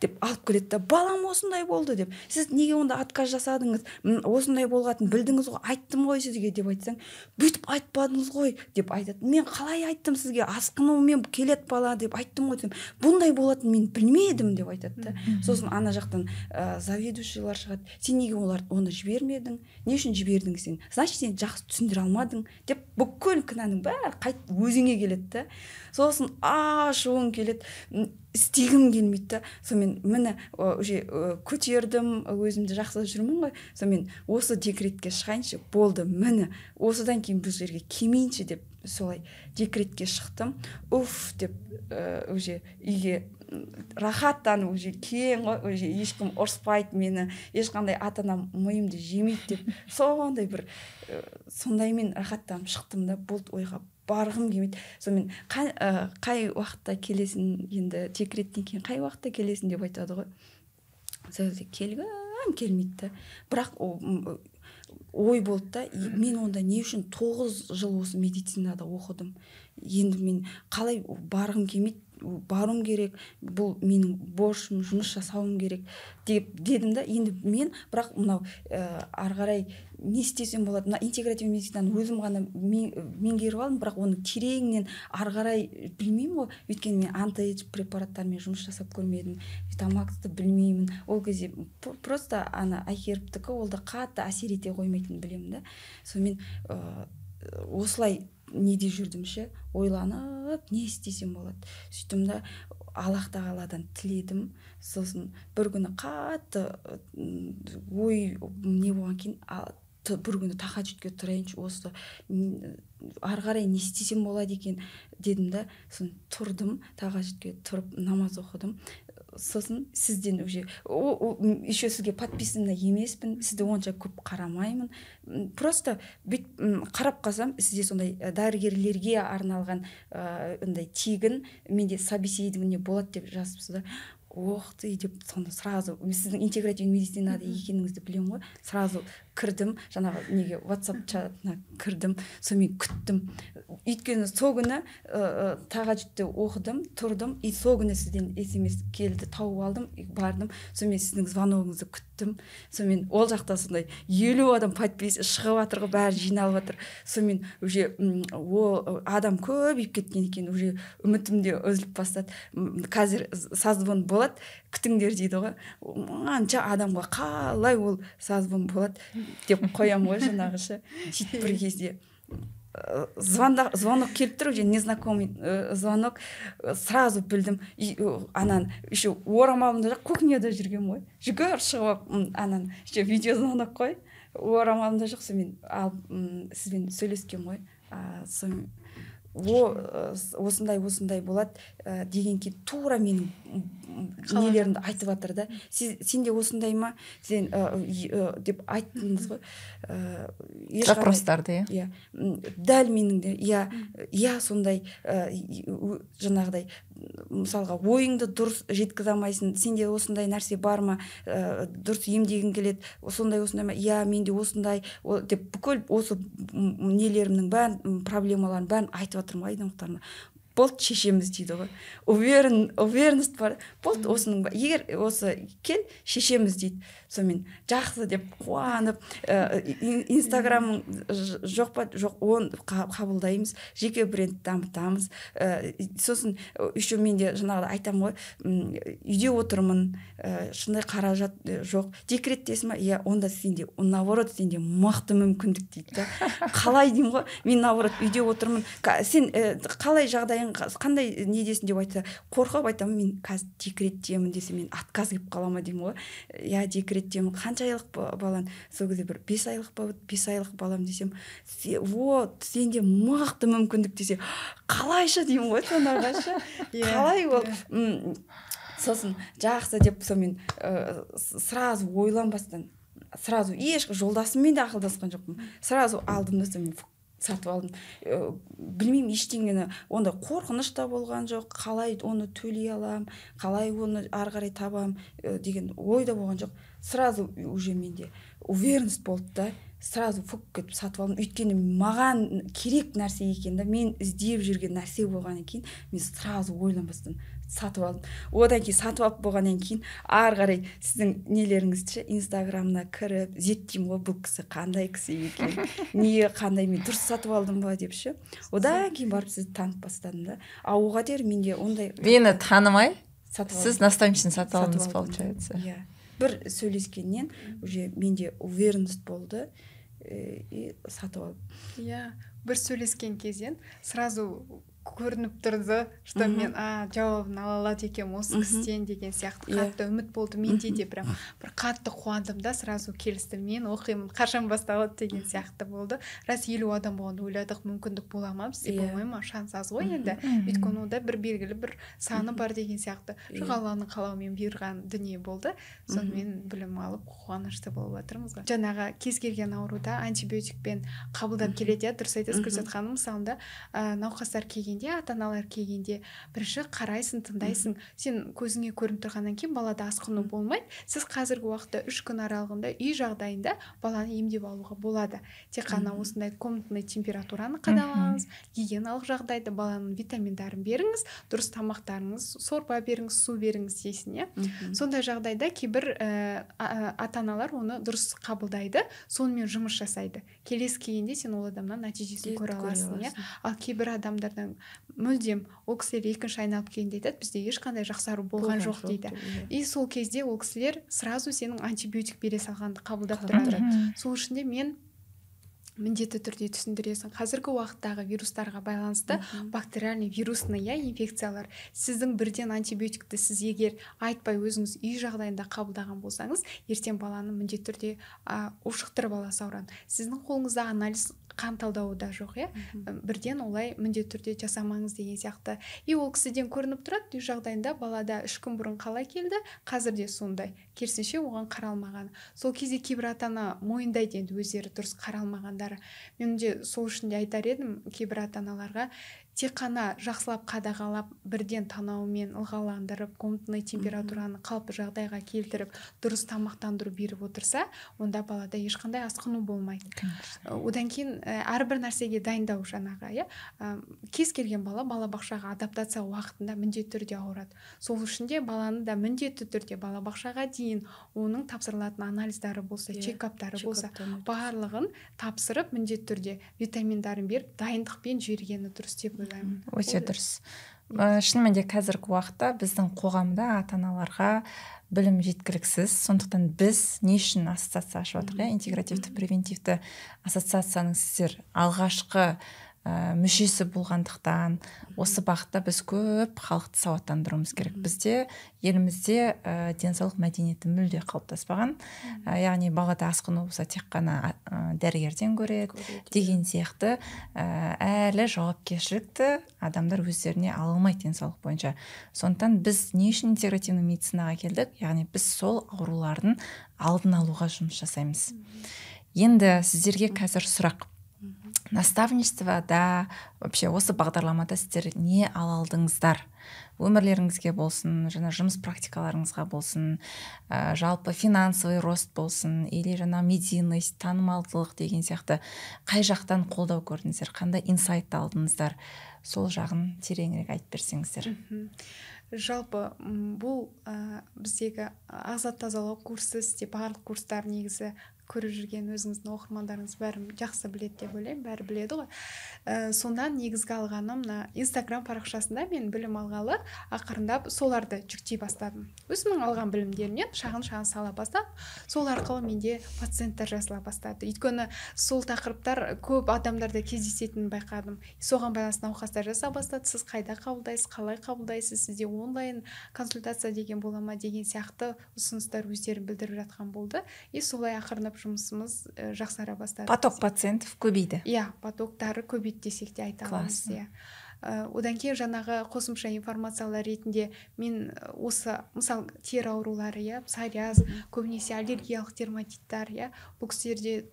деп алып келеді да, балам осындай болды деп. Сіз неге онда отказ жасадыңыз? Осындай болғанын білдіңіз ғой, айттым ғой сізге деп айтсаң, бүйтіп айтпадыңыз ғой деп айтады. Мен қалай айттым сізге, асқынумен келеді бала деп айттым ғой. Бұндай болатынын мен білмедім деп айтады да. Сосын ана жақтан заведующийлар шығады. Сен неге оны жібермедің? Не үшін жібердің сен? Значит, сен жақсы түсіндіре алмадың деп бүкіл кінәнің бәрі қайт өзіңе келеді да. Сосын ашуың келеді, істегім келмейді да. Сонымен міне уже көтердім, өзімді жақсы жүрмін ғой. Сонымен осы декретке шығайыншы, болды, міне осыдан кейін бұл жерге келмейінші деп солай декретке шықтым. Деп уже үйге рахаттанып уже кең ғой, уже ешкім ұрыспайды мені, ешқандай ата-анам миымды жемейді деп сондай бір сондаймен рахаттанып шықтым да. Болды, ойға барғым келмейді. Сонымен қай уақытта келесің, енді декреттен кейін қай уақытта келесің деп айтады ғой. Сөзде келгім келмейді. Бірақ ой болды да, мен онда не үшін 9 жыл осы медицинада оқыдым. Енді мен қалай барғым келмейді, баруым керек, бұл менің борышым, жұмыс жасауым керек деп дедім да. Енді мен бірақ мынау ары қарай не істесем болады? Мына интегративный медицинаны өзім ғана меңгеріп алдым, бірақ оны тереңнен ары қарай білмеймін ғой. Өйткені мен антиэйдж препараттармен жұмыс жасап көрмедім, витамаксты білмеймін. Ол кезде просто ана айхербтікі ол да қатты әсер ете қоймайтынын білемін да. Сонымен осылай неде жүрдім ше, ойланып, не істесем болады. Сөйтім да Аллах тағаладан тіледім. Сосын бір күні қатты ой не болған кейін, бір күні тахаджудке тұрайыншы, осы ары қарай не істесем болады екен дедім да. Сосын тұрдым, тахаджудке тұрып намаз оқыдым. Сосын сізден уже еще сізге подписана емеспін, сізді онша көп қарамаймын. Просто қарап қалсам, сізде сондай дәрігерлерге арналған тегін менде собеседование болады деп жазыпсыз да. ох ты деп сонда сразу сіздің интегративный медицинада екеніңізді білемін ғой, сразу кірдім жаңағы неге WhatsApp чатына кірдім, сонымен күттім. Өйткені сол күні тағажүтті оқыдым, тұрдым, и сол күні сізден SMS келді, тауып алдым, бардым, сонымен сіздің звоногыңызды күттім. Сонымен ол жақта сондай 50 адам подпис шығып жатыр ғой, бәрі жиналып жатыр. Сонымен уже ол адам көбейіп кеткен екен, уже үмітім де үзіліп бастады. Қазір созвон болады, күтіңдер дейді ғой. Анша адамға қалай ол созвон болады деп қоямын ғой жаңағыша. Сөйтіп бір кезде звонок келіп тұр, уже незнакомый звонок, сразу білдім. Анан еще орамалымда жоқ, кухняда жүрген ғой. Жүгір шығып анан еще видео звонок қой. Орамалымда жоқ, сонымен сізбен сөйлескен ғой. Осындай болады деген кейін тура менің нелерімді айтып жатыр да. Сенде осындай ма? Сен деп айттыңыз ғой. Запростарды, иә. Дәл менің де, иә сондай жаңағыдай мысалға ойыңды дұрыс жеткізе алмайсың, сенде осындай нәрсе бар ма, дұрыс емдегің келеді, осындай ма, иә менде осындай деп бүкіл осы нелерімнің бәрін, проблемаларын бәрін айтып жатырмын ғой айнымақтарына. Болды, шешеміз дейді ғой. Уверенность бар. Болды, осының бар. Егер осы кел, шешеміз дейді. Сонымен жақсы деп қуанып, инстаграмың жоқ па? Жоқ, оны қабылдаймыз. Жеке бренд дамытамыз. Сосын еще менде жаңағыда айтамын ғой, үйде отырмын, шындай қаражат жоқ. Декреттесің ба? Иә, онда сенде, наоборот, сенде мықты мүмкіндік дейді да. Қалай деймін ғой? Мен наоборот үйде отырмын. Сен қалай жағдайың, қандай недесін деп айтса, қорқып айтамын, мен қазір декреттемін десе, мен отказ келіп қалама деймін ғой. Я декреттемін, қанша айлық балан, сол кезде бір 5 айлық балам десем, вот сенде мықты мүмкіндік десе, қалайша деймін ғой сонағаша. Қалай ол? Сосын жақсы деп сонымен сразу ойланбастан, сразу жолдасыммен де ақылдасқан жоқпын. Сразу алдым да сонымен сатып алдым. Білмеймін, ештеңені, онда қорқыныш та болған жоқ, қалай оны төлей алам, қалай оны ары қарай табам деген ой да болған жоқ. Сразу уже менде уверенность болды да, сразу кетіп сатып алдым. Өйткені маған керек нәрсе екен да, мен іздеп жүрген нәрсе болған екен, мен сразу ойланбастан сатып алдым. Одан кейін сатып алып болғаннан кейін ары қарай сіздің нелеріңізді инстаграмына кіріп зерттеймін ғой, бұл кісі қандай кісі екен, неге қандай, мен дұрыс сатып алдым ба деп ше. Одан кейін барып сізді танып бастадым да. Оған дейін менде ондай мені танымай сіз наставничествоны сатып алдыңыз, получается. Иә. Бір сөйлескеннен уже менде уверенность болды и сатып алдым. Иә, бір сөйлескен кезден сразу көрініп тұрды, что мен жауабын ала алады екенмін осы кісіден деген сияқты қатты үміт болды менде де. Бір қатты қуандым да, сразу келістім, мен оқимын, қашан басталады деген сияқты болды. Рас 50 адам болғанда ойладық, мүмкіндік бола ма бізде, болмай ма, шанс аз ғой енді. Өйткені онда бір белгілі бір саны бар деген сияқты. Жоқ, Алланың қалауымен бұйырған дүние болды. Сонымен білім алып қуанышты болып жатырмыз ғой. Жаңағы кез келген ауруда антибиотикпен қабылдап келеді, дұрыс айтасыз Гүлзат ханым. Мысалында науқастар келгенде, ата-аналар келгенде бірінші қарайсың, тыңдайсың. Сен көзіңе көрініп тұрғаннан кейін балада асқыну болмайды. Сіз қазіргі уақытта 3 күн аралығында үй жағдайында баланы емдеп алуға болады. Тек қана осындай комнатный температураны қадағалаңыз, гигиеналық жағдайды, баланың витаминдарын беріңіз, дұрыс тамақтарыңыз, сорпа беріңіз, су беріңіз дейсің, иә. Сондай жағдайда кейбір ата-аналар оны дұрыс қабылдайды, сонымен жұмыс жасайды. Келесі келгенде сен ол адамнан нәтижесін көре аласың, иә. Ал кейбір адамдардан мүлдем ол кісілер екінші айналып келгенде айтады, бізде ешқандай жақсару болған жоқ дейді. И сол кезде ол кісілер сразу сенің антибиотик бере салғанды қабылдап тұрады. Сол үшін де мен міндетті түрде түсіндіресің. Қазіргі уақыттағы вирустарға байланысты бактериальный вирусный инфекциялар, сіздің бірден антибиотикті сіз егер айтпай өзіңіз үй жағдайында қабылдаған болсаңыз, ертең баланы міндетті түрде ушықтырып аласыз аураны. Сіздің қолыңызда анализ қан талдауы да жоқ, бірден олай міндетті түрде жасамаңыз деген сияқты. И ол кісіден көрініп тұрады, үй жағдайында балада 3 күн бұрын қалай келді, қазір де сондай. Керісінше оған қаралмаған. Сол кезде кейбір ата-ана мойындайды енді өздері дұрыс қаралмағандары. Мен де сол үшін де айтар едім кейбір ата-аналарға, тек қана жақсылап қадағалап бірден танаумен ылғаландырып комнатный температураны қалыпты жағдайға келтіріп дұрыс тамақтандыру беріп отырса, онда балада ешқандай асқыну болмайды. Одан кейін әрбір нәрсеге дайындау жаңағы, кез келген балабақшаға адаптация уақытында міндетті түрде ауырады. Сол үшін де баланы да міндетті түрде балабақшаға дейін оның тапсырылатын анализдары болса, чекаптары болса, барлығын тапсырып міндетті түрде витаминдарын беріп дайындықпен жібергені дұрыс деп ойлаймын. Өте дұрыс. Шынымен де қазіргі уақытта біздің қоғамда ата-аналарға білім жеткіліксіз, сондықтан біз не үшін ассоциация ашып отырмыз, интегративті превентивті ассоциацияның сіздер алғашқы мүшесі болғандықтан осы бағытта біз көп халықты сауаттандыруымыз керек. Бізде елімізде денсаулық мәдениеті мүлде қалыптаспаған, яғни балада асқыну болса тек қана дәрігерден көреді деген сияқты әлі жауапкершілікті адамдар өздеріне ала алмайды денсаулық бойынша. Сондықтан біз не үшін интегративный медицинаға келдік, яғни біз сол аурулардың алдын алуға жұмыс жасаймыз. Енді сіздерге қазір сұрақ: наставничествода, вообще осы бағдарламада сіздер не ала алдыңыздар? Өмірлеріңізге болсын, жаңа жұмыс практикаларыңызға болсын, жалпы финансовый рост болсын, или жаңа медийность, танымалдылық деген сияқты қай жақтан қолдау көрдіңіздер, қандай инсайт алдыңыздар? Сол жағын тереңірек айтып берсеңіздер. Жалпы бұл біздегі ағза тазалау курсы, барлық курстар негізі көріп жүрген өзіңіздің оқырмандарыңыз бәрі жақсы біледі деп ойлаймын, бәрі біледі ғой. Сонда негізгі алғаным Инстаграм парақшасында мен білім алғалы ақырындап соларды жүктей бастадым. Өзімнің алған білімдерімнен шағын сала бастадым. Сол арқылы менде пациенттер жазыла бастады. Өйткені сол тақырыптар көп адамдарда кездесетінін байқадым. Соған байланысты науқастар жаза бастады. Сіз қайда қабылдайсыз, қалай қабылдайсыз, сізде онлайн консультация деген бола ма деген сияқты ұсыныстар өздері білдіріп жатқан болды. Солай ақырындап жұмысымыз жақсара бастады. Поток пациентов көбейді. Потоктары көбейді десек те айта аламыз. Одан кейін жаңағы қосымша информациялар ретінде мен осы мысалы тері аурулары, псориаз, көбінесе аллергиялық дерматиттар, бұл кісілерде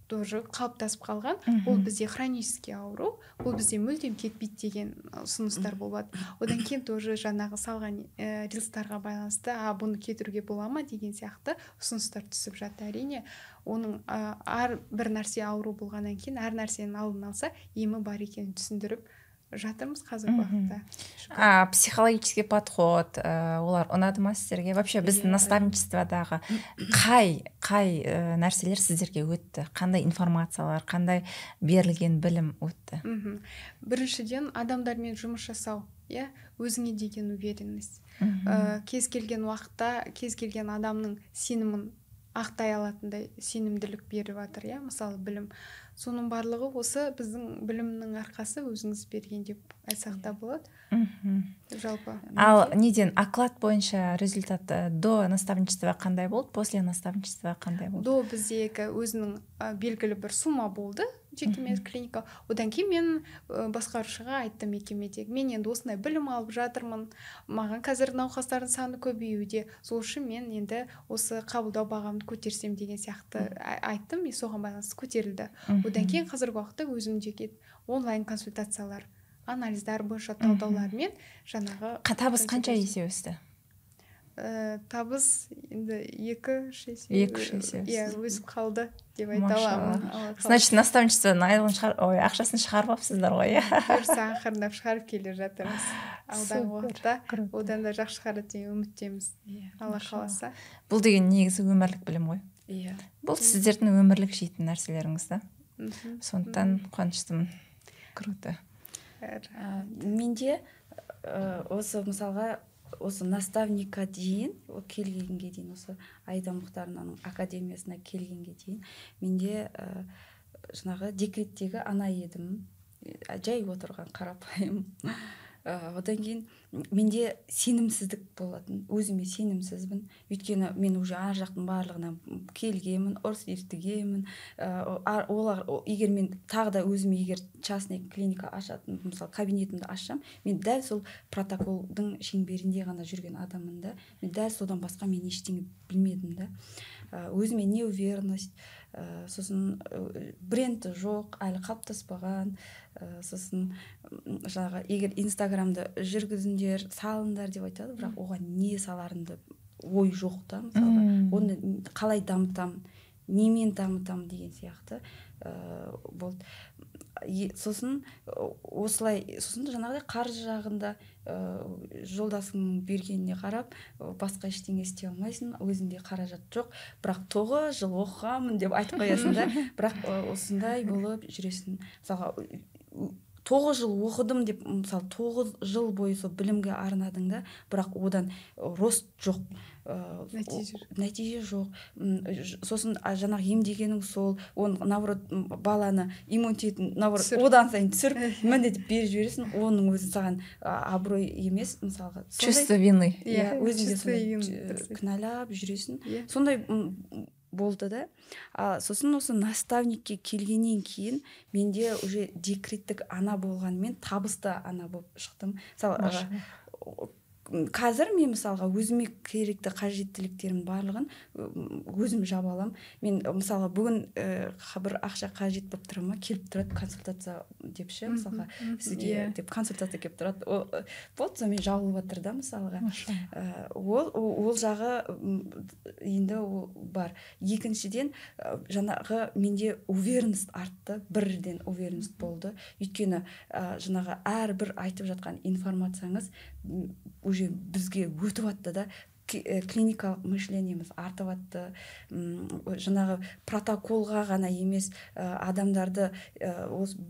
тоже қалыптасып қалған. Ол бізде хронический ауру, бұл бізде мүлдем кетпейді деген ұсыныстар болады. Одан кейін тоже жаңағы салған рилстарға байланысты бұны кетіруге бола ма деген сияқты ұсыныстар түсіп жатты. Әрине оның әр бір нәрсе ауру болғаннан кейін әр нәрсенің алдын алса емі бар екенін түсіндіріп жатырмыз қазіргі уақытта. Психологический подход олар ұнады ма сіздерге? Вообще біздің наставничестводағы қай нәрселер сіздерге өтті? Қандай информациялар, қандай берілген білім өтті? Біріншіден адамдармен жұмыс жасау, өзіңе деген уверенность. Кез келген уақытта кез келген адамның сенімін ақтай алатындай сенімділік беріп жатыр, мысалы білім. Соның барлығы осы біздің білімнің арқасы, өзіңіз берген деп айтсақ та болады. Жалпы. Ал неден оклад бойынша результат до наставничества қандай болды, после наставничества қандай болды? До біздегі өзінің белгілі бір сумма болды, жекеменшік клиника. Одан кейін мен басқарушыға айттым мекемедегі. Мен енді осындай білім алып жатырмын. Маған қазір науқастардың саны көбеюде. Сол үшін мен енді осы қабылдау бағамды көтерсем деген сияқты айттым. Соған байланысты көтерілді. Одан кейін қазіргі уақытта өзімдегі онлайн консультациялар, анализдар бойынша талдаулармен жаңағы табыс қанша есе өсті? Табыс енді 2-3 есе өсіп қалды деп айта аламын. Значит, наставничествоның ақшасын шығарып алыпсыздар ғой. Бұйырса ақырындап шығарып келе жатырмыз. Алдағы уақытта одан да жақсы шығарады деген үміттеміз. Алла қаласа. Бұл деген негізі өмірлік білім ғой. Бұл сіздердің өмірлік жейтін нәрселеріңіз да. Сондықтан қуаныштымын. Круто. Менде осы мысалға осы наставникқа дейін келгенге дейін, осы Аида Мұхтарованың академиясына келгенге дейін менде жаңағы декреттегі ана едім, жай отырған қарапайым. Одан кейін менде сенімсіздік болатын, өзіме сенімсізбін, өйткені мен уже ар жақтың барлығына келгенмін, ұрыс ертігемін. Олар егер мен тағы да өзіме егер частный клиника ашатын, мысалы кабинетімді ашсам, мен дәл сол протоколдың шеңберінде ғана жүрген адаммын да, мен дәл содан басқа мен ештеңе білмедім да. Өзіме неуверенность, сосын бренді жоқ, әлі қалыптаспаған. Сосын жаңағы егер инстаграмды жүргізіңдер, салыңдар деп айтады, бірақ оған не саларымды ой жоқ та, мысалға оны қалай дамытамын, немен дамытамын деген сияқты болды. Сосын осылай, сосын жаңағыдай қаржы жағында жолдасың бергеніне қарап басқа ештеңе істей алмайсың, өзіңде қаражат жоқ, бірақ 9 жыл оқығанмын деп айтып қоясың да, бірақ осындай болып жүресің. Мысалға 9 жыл оқыдым деп, мысалы 9 жыл бойы сол білімге арнадың да, бірақ одан рост жоқ, нәтиже жоқ. Сосын жаңағы емдегенің сол, оны наоборот баланы иммунитетін наоборот одан сайын түсіріп міндетіп беріп жібересің, оның өзі саған абырой емес, мысалға. Чувство вины. Өзіңде кінәлап жүресің. Сондай болды да. Сосын осы наставникке келгеннен кейін менде уже декреттік ана болғанмен табысты ана болып шықтым. Қазір мен мысалға өзіме керекті қажеттіліктерім барлығын өзім жаба аламын. Мен мысалға бүгін бір ақша қажет болып тұр ма, келіп тұрады консультация депші, мысалға сізге деп консультация келіп тұрады. Болды, сонымен жабылып жатыр да мысалға. Ол жағы енді бар. Екіншіден жаңағы менде уверенность артты, бірден уверенность болды. Өйткені жаңағы әрбір айтып жатқан информацияңыз уже бізге өтіп атты да, клиникалық мышлениеміз артып атты. Жаңағы протоколға ғана емес, адамдарды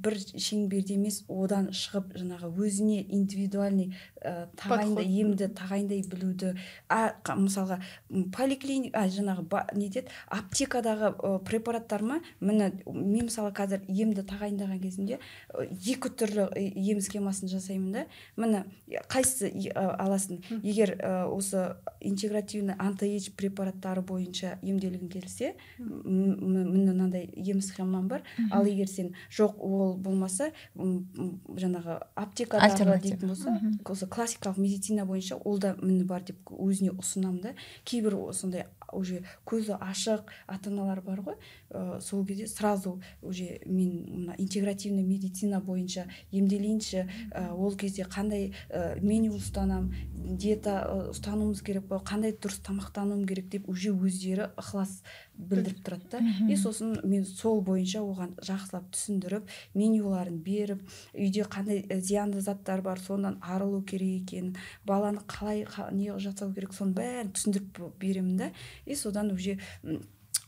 бір шеңберде емес, одан шығып жаңағы өзіне индивидуальный емді тағайындай білуді. Мысалға поликлиника, жаңағы не дейді, аптекадағы препараттар ма, мен мысалы қазір емді тағайындаған кезімде 2 түрлі ем схемасын жасаймын да. Мені қайсысы аласың? Егер осы интегративный анти-эйдж препараттары бойынша емделгің келсе, мынандай ем схемам бар. Ал егер сен жоқ, ол болмаса, жаңағы аптекадағы дейтін болса, осы классикалық медицина бойынша ол да міне бар деп өзіне ұсынамын да. Кейбір сондай уже көзі ашық ата-аналар бар ғой, сол кезде сразу уже мен интегративный медицина бойынша емделейінші, ол кезде қандай меню ұстанам, диета ұстануымыз керек па, қандай дұрыс тамақтануым керек деп уже өздері ықылас білдіріп тұрады да. И сосын мен сол бойынша оған жақсылап түсіндіріп, менюларын беріп, үйде қандай зиянды заттар бар, сонdan арылу керек екенін, баланы қалай не жасау керек, соның бәрін түсіндіріп беремін да. И содан уже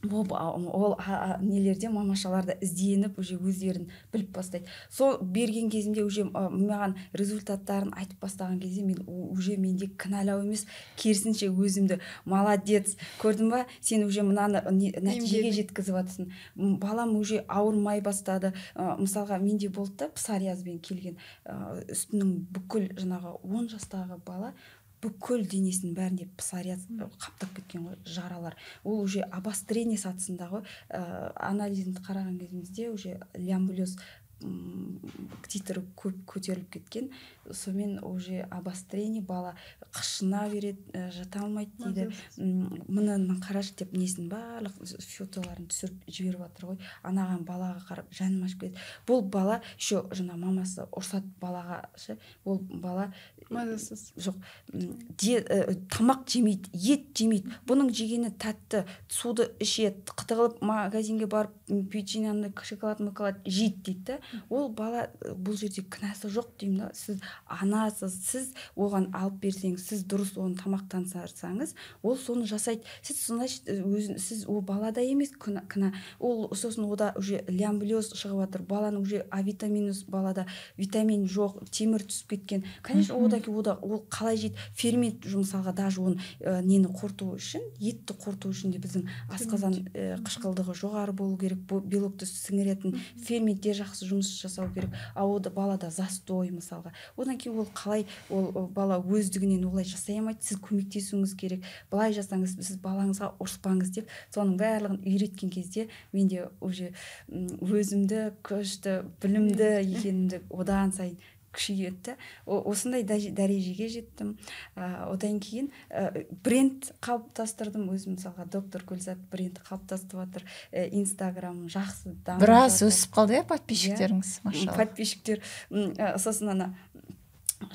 ол нелерде мамашаларда ізденіп уже өздерін біліп бастайды. Сол берген кезімде уже маған результаттарын айтып бастаған кезде мен уже менде кінәлау емес, керісінше өзімді молодец, көрдің ба, сен уже мынаны нәтижеге жеткізіп жатсың. Балам уже ауырмай бастады. Мысалға менде болды да, псориазбен келген үстінің бүкіл жаңағы 10 жастағы бала бүкіл денесінің бәрінде псориаз қаптап кеткен ғой, жаралар. Ол уже обострение сатысындағы анализін қараған кезімізде уже лямблез титрі көтеріліп кеткен. Сонымен уже обострение, бала қышына береді, жата алмайды дейді. Мұнын қараш деп несін барлық фотоларын түсіріп жіберіп жатыр ғой. Анаған балаға қарап жаным ашып кетеді. Бұл бала еще жаңа мамасы ұрсат балаға, ол бала мазасыз жоқ, тамақ жемейді, ет жемейді. Бұның жегені тәтті, суды ішеді, қытығылып магазинге барып печеньені, шоколад жейді дейді. Ол бала бұл жерде кінәсі жоқ деймін да. Сіз анасыз, сіз оған алып берсеңіз, сіз дұрыс оны тамақтансаңыз, ол соны жасайды. Сіз сіз ол балада емес кінә. Ол сосын ода уже лямблез шығып жатыр. Баланың уже авитаминус, балада витамин жоқ, темір түсіп кеткен. Конечно, ол қалай жейді? Фермент жұмсалға даже оны нені қорыту үшін, етті қорыту үшін де біздің асқазан қышқылдығы жоғары болу керек, белокты сіңіретін ферменттер жақсы жұмыс жасау керек. Ол балада застой мысалға. Одан кейін ол қалай, ол бала өздігінен олай жасай алмайды, сіз көмектесуіңіз керек. Былай жасаңыз, сіз балаңызға ұрыспаңыз деп, соның барлығын үйреткен кезде менде уже өзімді күшті, білімді екенімді одан сайын күшейеді. Осындай дәрежеге жеттім. Одан кейін бренд қалыптастырдым өзім, мысалға доктор Гүлзат бренді қалыптасып жатыр. Инстаграм жақсы дамып жатыр. Біраз өсіп қалды подписчиктеріңіз, машалла. Подписчиктер сосын ана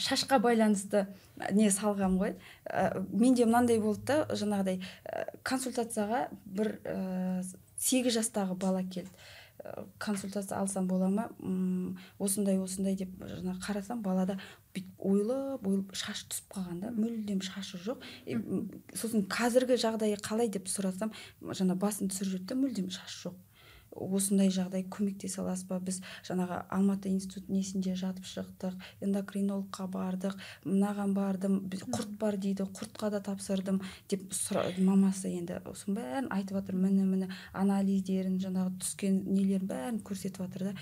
шашқа байланысты не салғам ғой. Менде мынандай болды да, жаңағыдай консультацияға бір 8 жастағы бала келді. Консультация алсам бола ма, осындай деп жаңа қарасам, балада ойлып шаш түсіп қалған да, мүлдем шашы жоқ. Сосын қазіргі жағдайы қалай деп сұрасам, жаңа басын түсіріп жүрді, мүлдем шашы жоқ. Осындай жағдай көмектесе аласыз ба? Біз жаңағы Алматы институт несінде жатып шықтық, эндокринологқа бардық, мынаған бардым, құрт бар дейді, құртқа да тапсырдым деп мамасы енді соның бәрін айтып жатыр, міне анализдерін, жаңағы түскен нелерін бәрін көрсетіп жатыр да.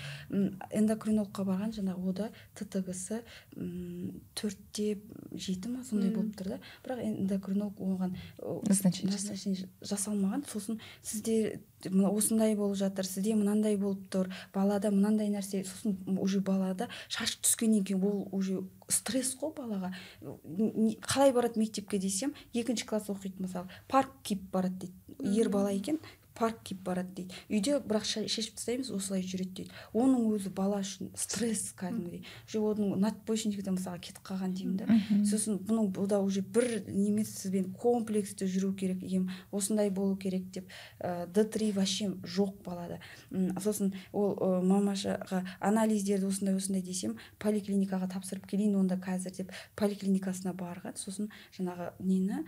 Эндокринологқа барған, жаңағы ода ТТГ-сы 4-те 7 ма сондай болып тұр да. Бірақ эндокринолог оған назначение жасалмаған. Сосын сізде осындай болып жатыр, сізде мынандай болып тұр, балада мынандай нәрсе. Сосын уже балада шаш түскеннен кейін ол уже стресс қой балаға. Қалай барады мектепке десем, 2-ші класс оқиды, мысалы, парк киіп барады дейді. Ер бала екен, парк киіп барады дейді. Үйде бірақ шешіп тастаймыз, осылай жүреді дейді. Оның өзі бала үшін стресс кәдімгідей. Оның надпочечниктен мысалға кетіп қалған деймін да. Сосын бұның бұда уже бір немес сізбен комплексті жүру керек, осындай болу керек деп, D3 вообще жоқ балада. Сосын ол мамашаға анализдерді осындай десем, поликлиникаға тапсырып келейін, онда қазір деп поликлиникасына барған. Сосын жаңағы нені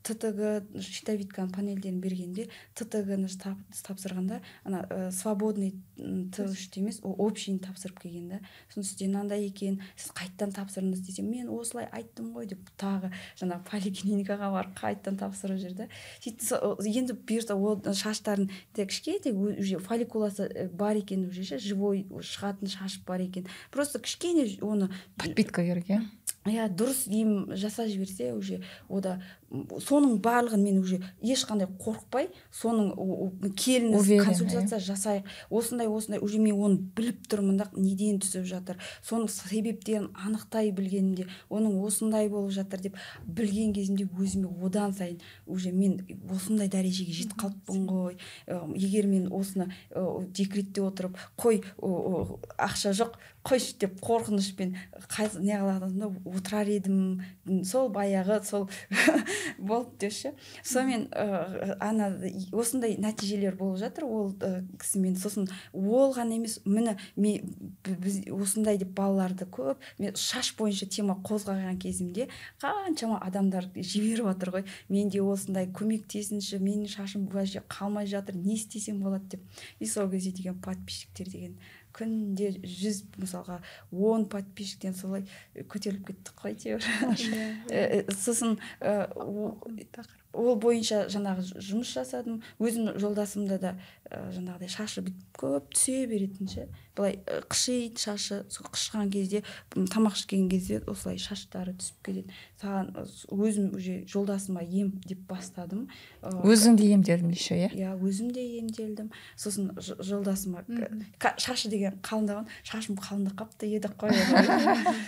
ТТГ щитовидканың панельдерін бергенде ТТГ-ны тапсырғанда, ана свободный Т3 емес, общийін тапсырып келген да. Сосын сізден мынандай екен, сіз қайттан тапсырыңыз десем, мен осылай айттым ғой деп, тағы жаңа поликлиникаға барып қайттан тапсырып жүрді. Енді бұйырса ол шаштарын кішкене уже фолликуласы бар екен, уже живой шығатын шаш бар екен. Просто кішкене оны подпитка керек, иә, дұрыс ем жаса жіберсе, уже ода соның барлығын мен уже ешқандай қорықпай, соның келіңіз консультация жасайық, осындай уже мен оны біліп тұрмын да, неден түсіп жатыр, соның себептерін анықтай білгенімде, оның осындай болып жатыр деп білген кезімде өзіме одан сайын уже мен осындай дәрежеге жетіп қалыппын ғой. Егер мен осыны декретте отырып, қой ақша жоқ, қойшы деп қорқынышпен неғыладымда отырар едім, сол баяғы сол болды деші. Сонымен осындай нәтижелер болып жатыр ол кісімен. Сосын ол ғана емес, міне біз осындай деп балаларды көп, мен шаш бойынша тема қозғаған кезімде қаншама адамдар жіберіп жатыр ғой, менде осындай көмектесінші, менің шашым вообще қалмай жатыр, не істесем болады деп. И сол кезде деген подписчиктер деген күнде 100, мысалға 10 подписчиктен солай көтеріліп кеттік қой әйтеуір. Сосын ол бойынша жаңағы жұмыс жасадым. Өзім жолдасымда да жаңағыдай шашы көп түсе беретінші. Былай қышиды шашы, қышқан кезде, тамақ ішкен кезде осылай шаштары түсіп кетеді. Саған өзім уже жолдасыма ем деп бастадым. Өзің де емделдің еще, иә? Өзім де емделдім. Сосын жолдасыма шашы деген қалыңдаған, шашым қалыңдап қапты еді қой.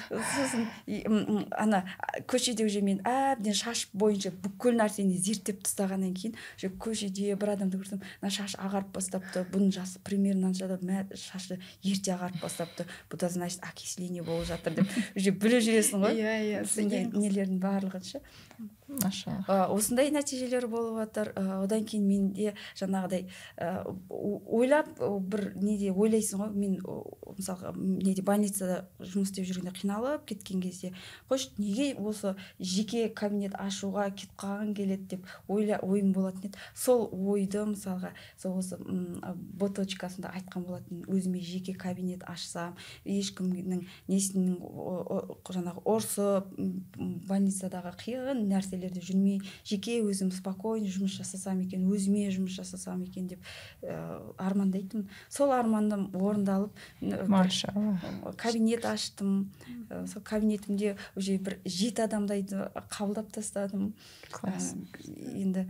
Сосын ана көшеде уже мен әбден шаш бойынша бүкіл нәрсені зерттеп тастағаннан кейін, көшеде бір адамды көрсем, мына шаш ағарып бастапты, бұның жасы примерно шашы ерте ағарып бастапты, бұда значит окисление болып жатыр деп уже біліп жүресің ғой. Иә, нелердің барлығынша. Осындай нәтижелер болып жатыр. Одан кейін менде жаңағыдай ойлап бір неде ойлайсың ғой, мен мысалға неде больницада жұмыс істеп жүргенде қиналып кеткен кезде, қойшы неге осы жеке кабинет ашуға кетіп қалған келеді деп ойым болатын еді. Сол ойды мысалға осы боточкасында айтқан болатын, өзіме жеке кабинет ашсам, ешкімнің несінің жаңағы ұрсып больницадағы қиын нәрселерді жүрмей, жеке өзім спокойно жұмыс жасасам екен, өзіме жұмыс жасасам екен деп армандайтын. Сол арманым орындалып, кабинет аштым. Сол кабинетімде уже бір 7 адамдайды қабылдап тастадым. Енді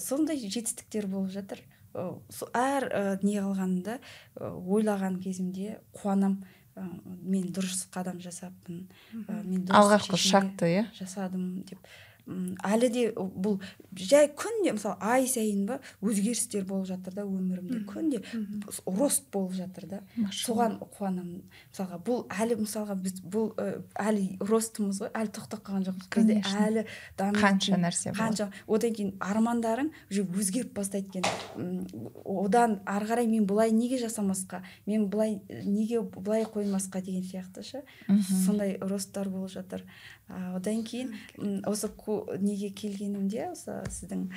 сондай жетістіктер болып жатыр. Әр не қалғанында ойлаған кезімде қуанам. мен дұрыс қадам жасаппын, мен дұрыс алғашқы шартты жасадым деп. Әлі де бұл жай күнде мысалы ай сайын ба өзгерістер болып жатыр да өмірімде, күнде рост болып жатыр да, соған қуанамын. Мысалға бұл әлі мысалға біз бұл әлі ростымыз ғой, әлі тоқтап қалған жоқпыз, бізде әлі қанша нәрсе бар, қанша. Одан кейін армандарың уже өзгеріп бастайды екен. Одан ары қарай мен бұлай неге жасамасқа, мен бұлай неге бұлай қоймасқа деген сияқты ше, сондай росттар болып жатыр. Одан кейін осы неге келгенімде, осы сіздің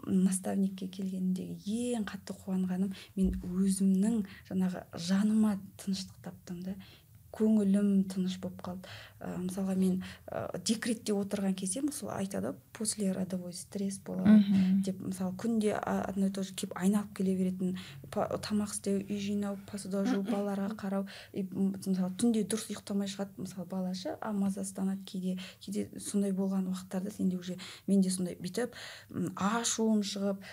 наставникке келгенімдегі ең қатты қуанғаным, мен өзімнің жаңағы жаныма тыныштық таптым да, көңілім тыныш болып қалды. Мысалға мен декретте отырған кезде мысалы айтады, после родовой стресс болады деп, мысалы күнде одно и то же келіп айналып келе беретін, тамақ істеу, үй жинау, посуда жуу, балаларға қарау, мысалы түнде дұрыс ұйықтамай шығады, мысалы балашы мазасызданады кейде сондай болған уақыттарда сенде уже менде сондай бүйтіп ашуым шығып,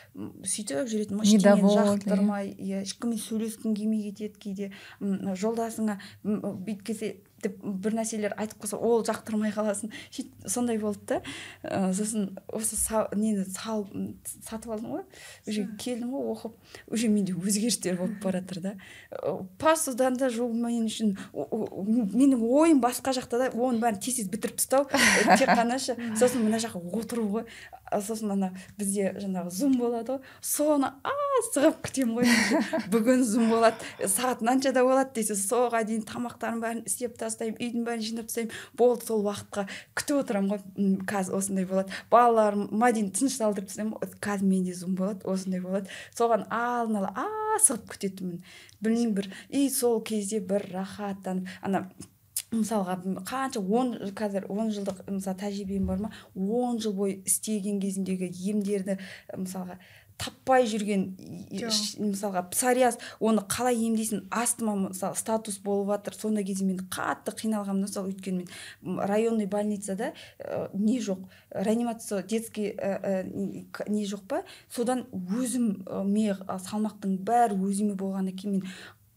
сөйтіп жүретін, ештеңені жақтырмай, ешкіммен сөйлескің келмей кетеді, кейде жолдасыңа бүйткесе деп бір нәрселер айтып қалса, ол жақтырмай қаласың, сондай болды да. Сосын осы нені сатып алдым ғой, уже келдім ғой оқып, уже менде өзгерістер болып баратыр да. Посудан да жуу мен үшін менің ойым басқа жақта да, оның бәрін тез бітіріп тастау, тек қанашы. Сосын мына жаққа отыру ғой. Сосын ана бізде жаңағы зум болады ғой, соны асығып күтемін ғой. Бүгін зум болады, сағат мынаншада болады десе, соға дейін тамақтарын бәрін істеп тастаймын, үйдің бәрін жинап тастаймын, болды, сол уақытқа күтіп отырамын ғой. Қазір осындай болады, балаларым мадин тынышталдырып тастаймын, қазір менде зум болады, осындай болады. Соған алдын ала асығып күтетінмін. Білмеймін, бір сол кезде бір рахаттанып, ана мысалға қанша қазір 10 жылдық мысалы тәжірибем бар ма, 10 жыл бойы істеген кезімдегі емдерді мысалға таппай жүрген, мысалға псориаз, оны қалай емдейсің, астма мысалы статус болып жатыр, сондай кезде мен қатты қиналғанмын. Мысалы өйткені мен районный больницада не жоқ, реанимация детский не жоқ па, содан өзім салмақтың бәрі өзіме болғаннан кейін мен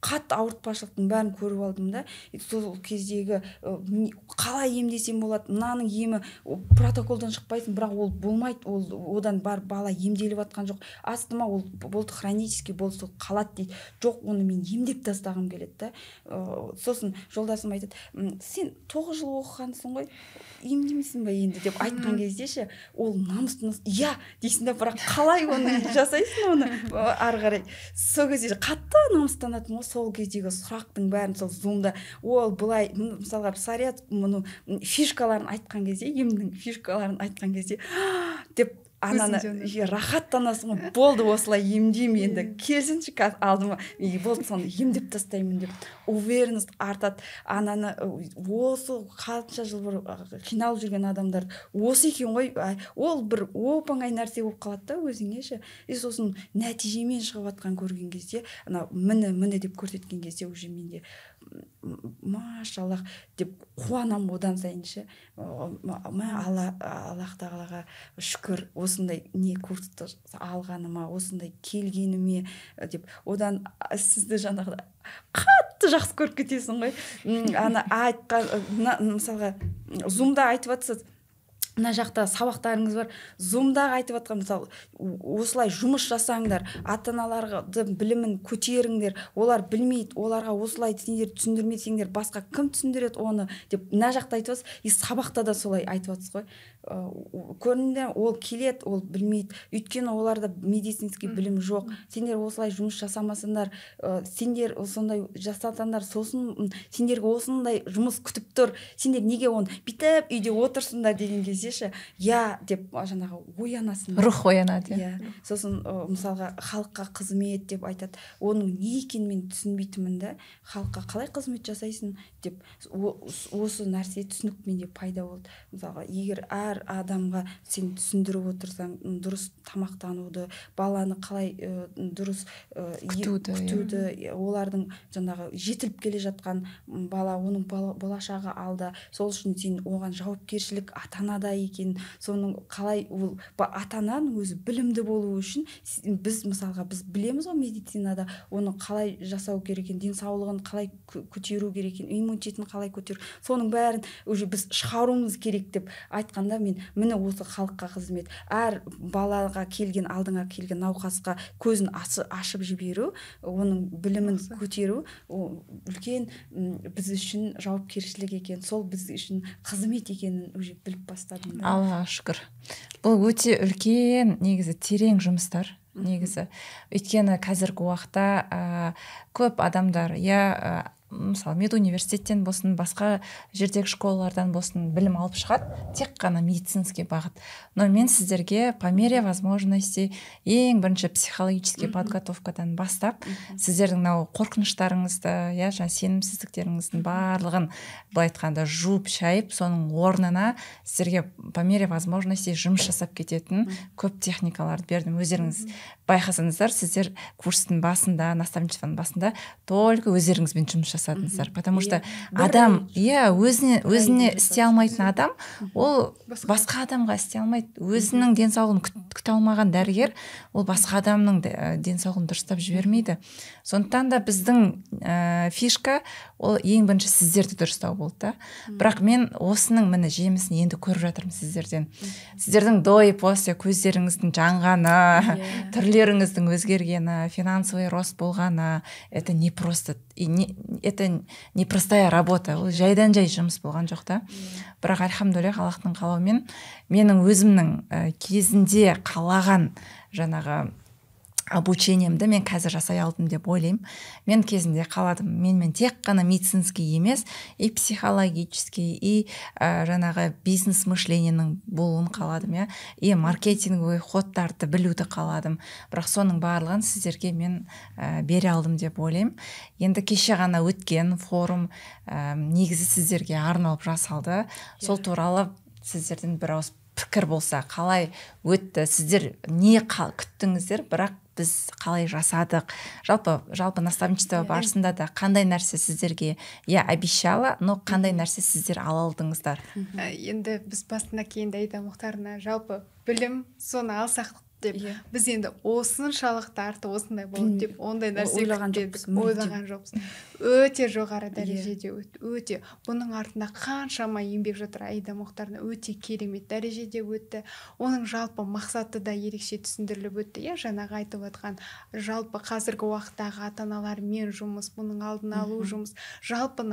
қатты ауыртпашылықтың бәрін көріп алдым да. Сол кездегі қалай емдесем болады, мынаның емі протоколдан шықпайсың, бірақ ол болмайды, одан бар бала емделіп жатқан жоқ, астыма ол болды хронический, болды сол қалады дейді. Жоқ, оны мен емдеп тастағым келеді да. Сосын жолдасым айтады, сен 9 жыл оқығансың ғой, емдемейсің ба енді деп айтқан кезде ше, ол намысты дейсің да, бірақ қалай оны жасайсың оны ары қарай. Сол кезде қатты намыстанатын ғой. Сол кездегі сұрақтың бәрін сол зумда ол былай, мысалға псориаз мұны фишкаларын айтқан кезде, емнің фишкаларын айтқан кезде деп ананы рахаттанасың ғой, болды осылай емдеймін енді, келсінші қазір алдыма, болды соны емдеп тастаймын деп уверенность артады. Ананы осы қанша жыл бір қиналып жүрген адамдар осы екен ғой, ол бір оп-оңай нәрсе болып қалады да өзіңе ше. Сосын нәтижемен шығып жатқан көрген кезде, ана міне деп көрсеткен кезде уже менде машаллах деп қуанам одан сайын ше. Аллах тағалаға шүкір, осындай не курсты алғаныма, осындай келгеніме деп, одан сізді жаңағы қатты жақсы көріп кетесің ғой. Ана айтқан, мысалға зумда айтып жатсыз, мына жақта сабақтарыңыз бар, зумдағы айтып жатқан, мысалы осылай жұмыс жасаңдар, ата-аналарға білімін көтеріңдер, олар білмейді, оларға осылай сендер түсіндірмесеңдер басқа кім түсіндіреді оны деп мына жақта айтып жатсыз. Сабақта да солай айтып жатсыз ғой. Көрінді, ол келеді, ол білмейді, өйткені оларда медицинский білім жоқ. Сендер осылай жұмыс жасамасыңдар, сендер сондай жасатаңдар, сосын сендерге осындай жұмыс күтіп тұр, сендер неге оны бүйтіп үйде отырсыңдар деген кезде ше, деп жаңағы оянасың, рух оянады. Сосын мысалға халыққа қызмет деп айтады, оның не екенін мен түсінбейтінмін да, халыққа қалай қызмет жасайсың деп, осы нәрсе түсінік менде пайда болды. Мысалға егер әр адамға сен түсіндіріп отырсаң, дұрыс тамақтануды, баланы қалай дұрыс күтуді, олардың жаңағы жетіліп келе жатқан бала, оның болашағы алда, сол үшін сен оған жауапкершілік ата-анада екен, соның қалай ол ата-ананың өзі білімді болу үшін біз мысалға біз білеміз ғой медицинада оны қалай жасау керек екен, денсаулығын қалай көтеру керек екен, иммунитетін қалай көтеру, соның бәрін уже біз шығаруымыз керек деп айтқанда мен міне осы халыққа қызмет, әр балаға келген, алдыңа келген науқасқа көзін ашып жіберу, оның білімін көтеру үлкен біз үшін жауапкершілік екен, сол біз үшін қызмет екенін уже біліп бастадым. Аллаға шүкір. Бұл өте үлкен, негізі терең жұмыстар. Негізі өйткені қазіргі уақытта көп адамдар мысалы медуниверситеттен болсын, басқа жердегі школалардан болсын білім алып шығады, тек қана медицинский бағыт. Но мен сіздерге по мере возможности ең бірінші психологический подготовкадан бастап, сіздердің мынау қорқыныштарыңызды, сенімсіздіктеріңіздің барлығын былай айтқанда жуып шайып, соның орнына сіздерге по мере возможности жұмыс жасап кететін көп техникаларды бердім. Өздеріңіз байқасаңыздар, сіздер курстың басында, наставничествоның басында только өздеріңізбен жұмыс жасадыңыздар, потому что адам өзіне істей алмайтын адам, ол басқа адамға істей алмайды. Өзінің денсаулығын күте алмаған дәрігер, ол басқа адамның денсаулығын дұрыстап жібермейді. Сондықтан да біздің фишка ол ең бірінші сіздерді дұрыстау болды да. Бірақ мен осының міне жемісін енді көріп жатырмын сіздерден. Сіздердің до и после көздеріңіздің жанғаны, түрлеріңіздің өзгергені, финансовый рост болғаны, это не просто, это не простая работа, ол жайдан жай жұмыс болған жоқ та. Бірақ альхамдулилля, Аллахтың қалауымен менің өзімнің кезінде қалаған жаңағы обучениемді мен қазір жасай алдым деп ойлаймын. Мен кезінде қаладым. Мен тек қана медицинский емес, и психологический, и жаңағы бизнес мышленияның болуын қаладым, и маркетинговый ходтарды білуді қаладым. Бірақ соның барлығын сіздерге мен бере алдым деп ойлаймын. Енді кеше ғана өткен форум негізі сіздерге арналып жасалды. Сол туралы сіздерден бір ауыз пікір болса, қалай өтті, сіздер не күттіңіздер, бірақ біз қалай жасадық, жалпы наставничество барысында да қандай нәрсе сіздерге обещала, но қандай нәрсе сіздер ала алдыңыздар? Енді біз басында кейінде айтамын Мұхтарына, жалпы білім соны алсақ деп, біз енді осыншалықты арты осындай болды деп ондай нәрсе ойлаған жоқпыз. Өте жоғары дәрежеде өте. Бұның артында қаншама еңбек жатыр. Аида Мұхтарына өте керемет дәрежеде өтті. Оның жалпы мақсаты да ерекше түсіндіріліп өтті. Жаңағы айтып отқан жалпы қазіргі уақыттағы ата-аналармен жұмыс, бұның алдын алу жұмыс. Жалпы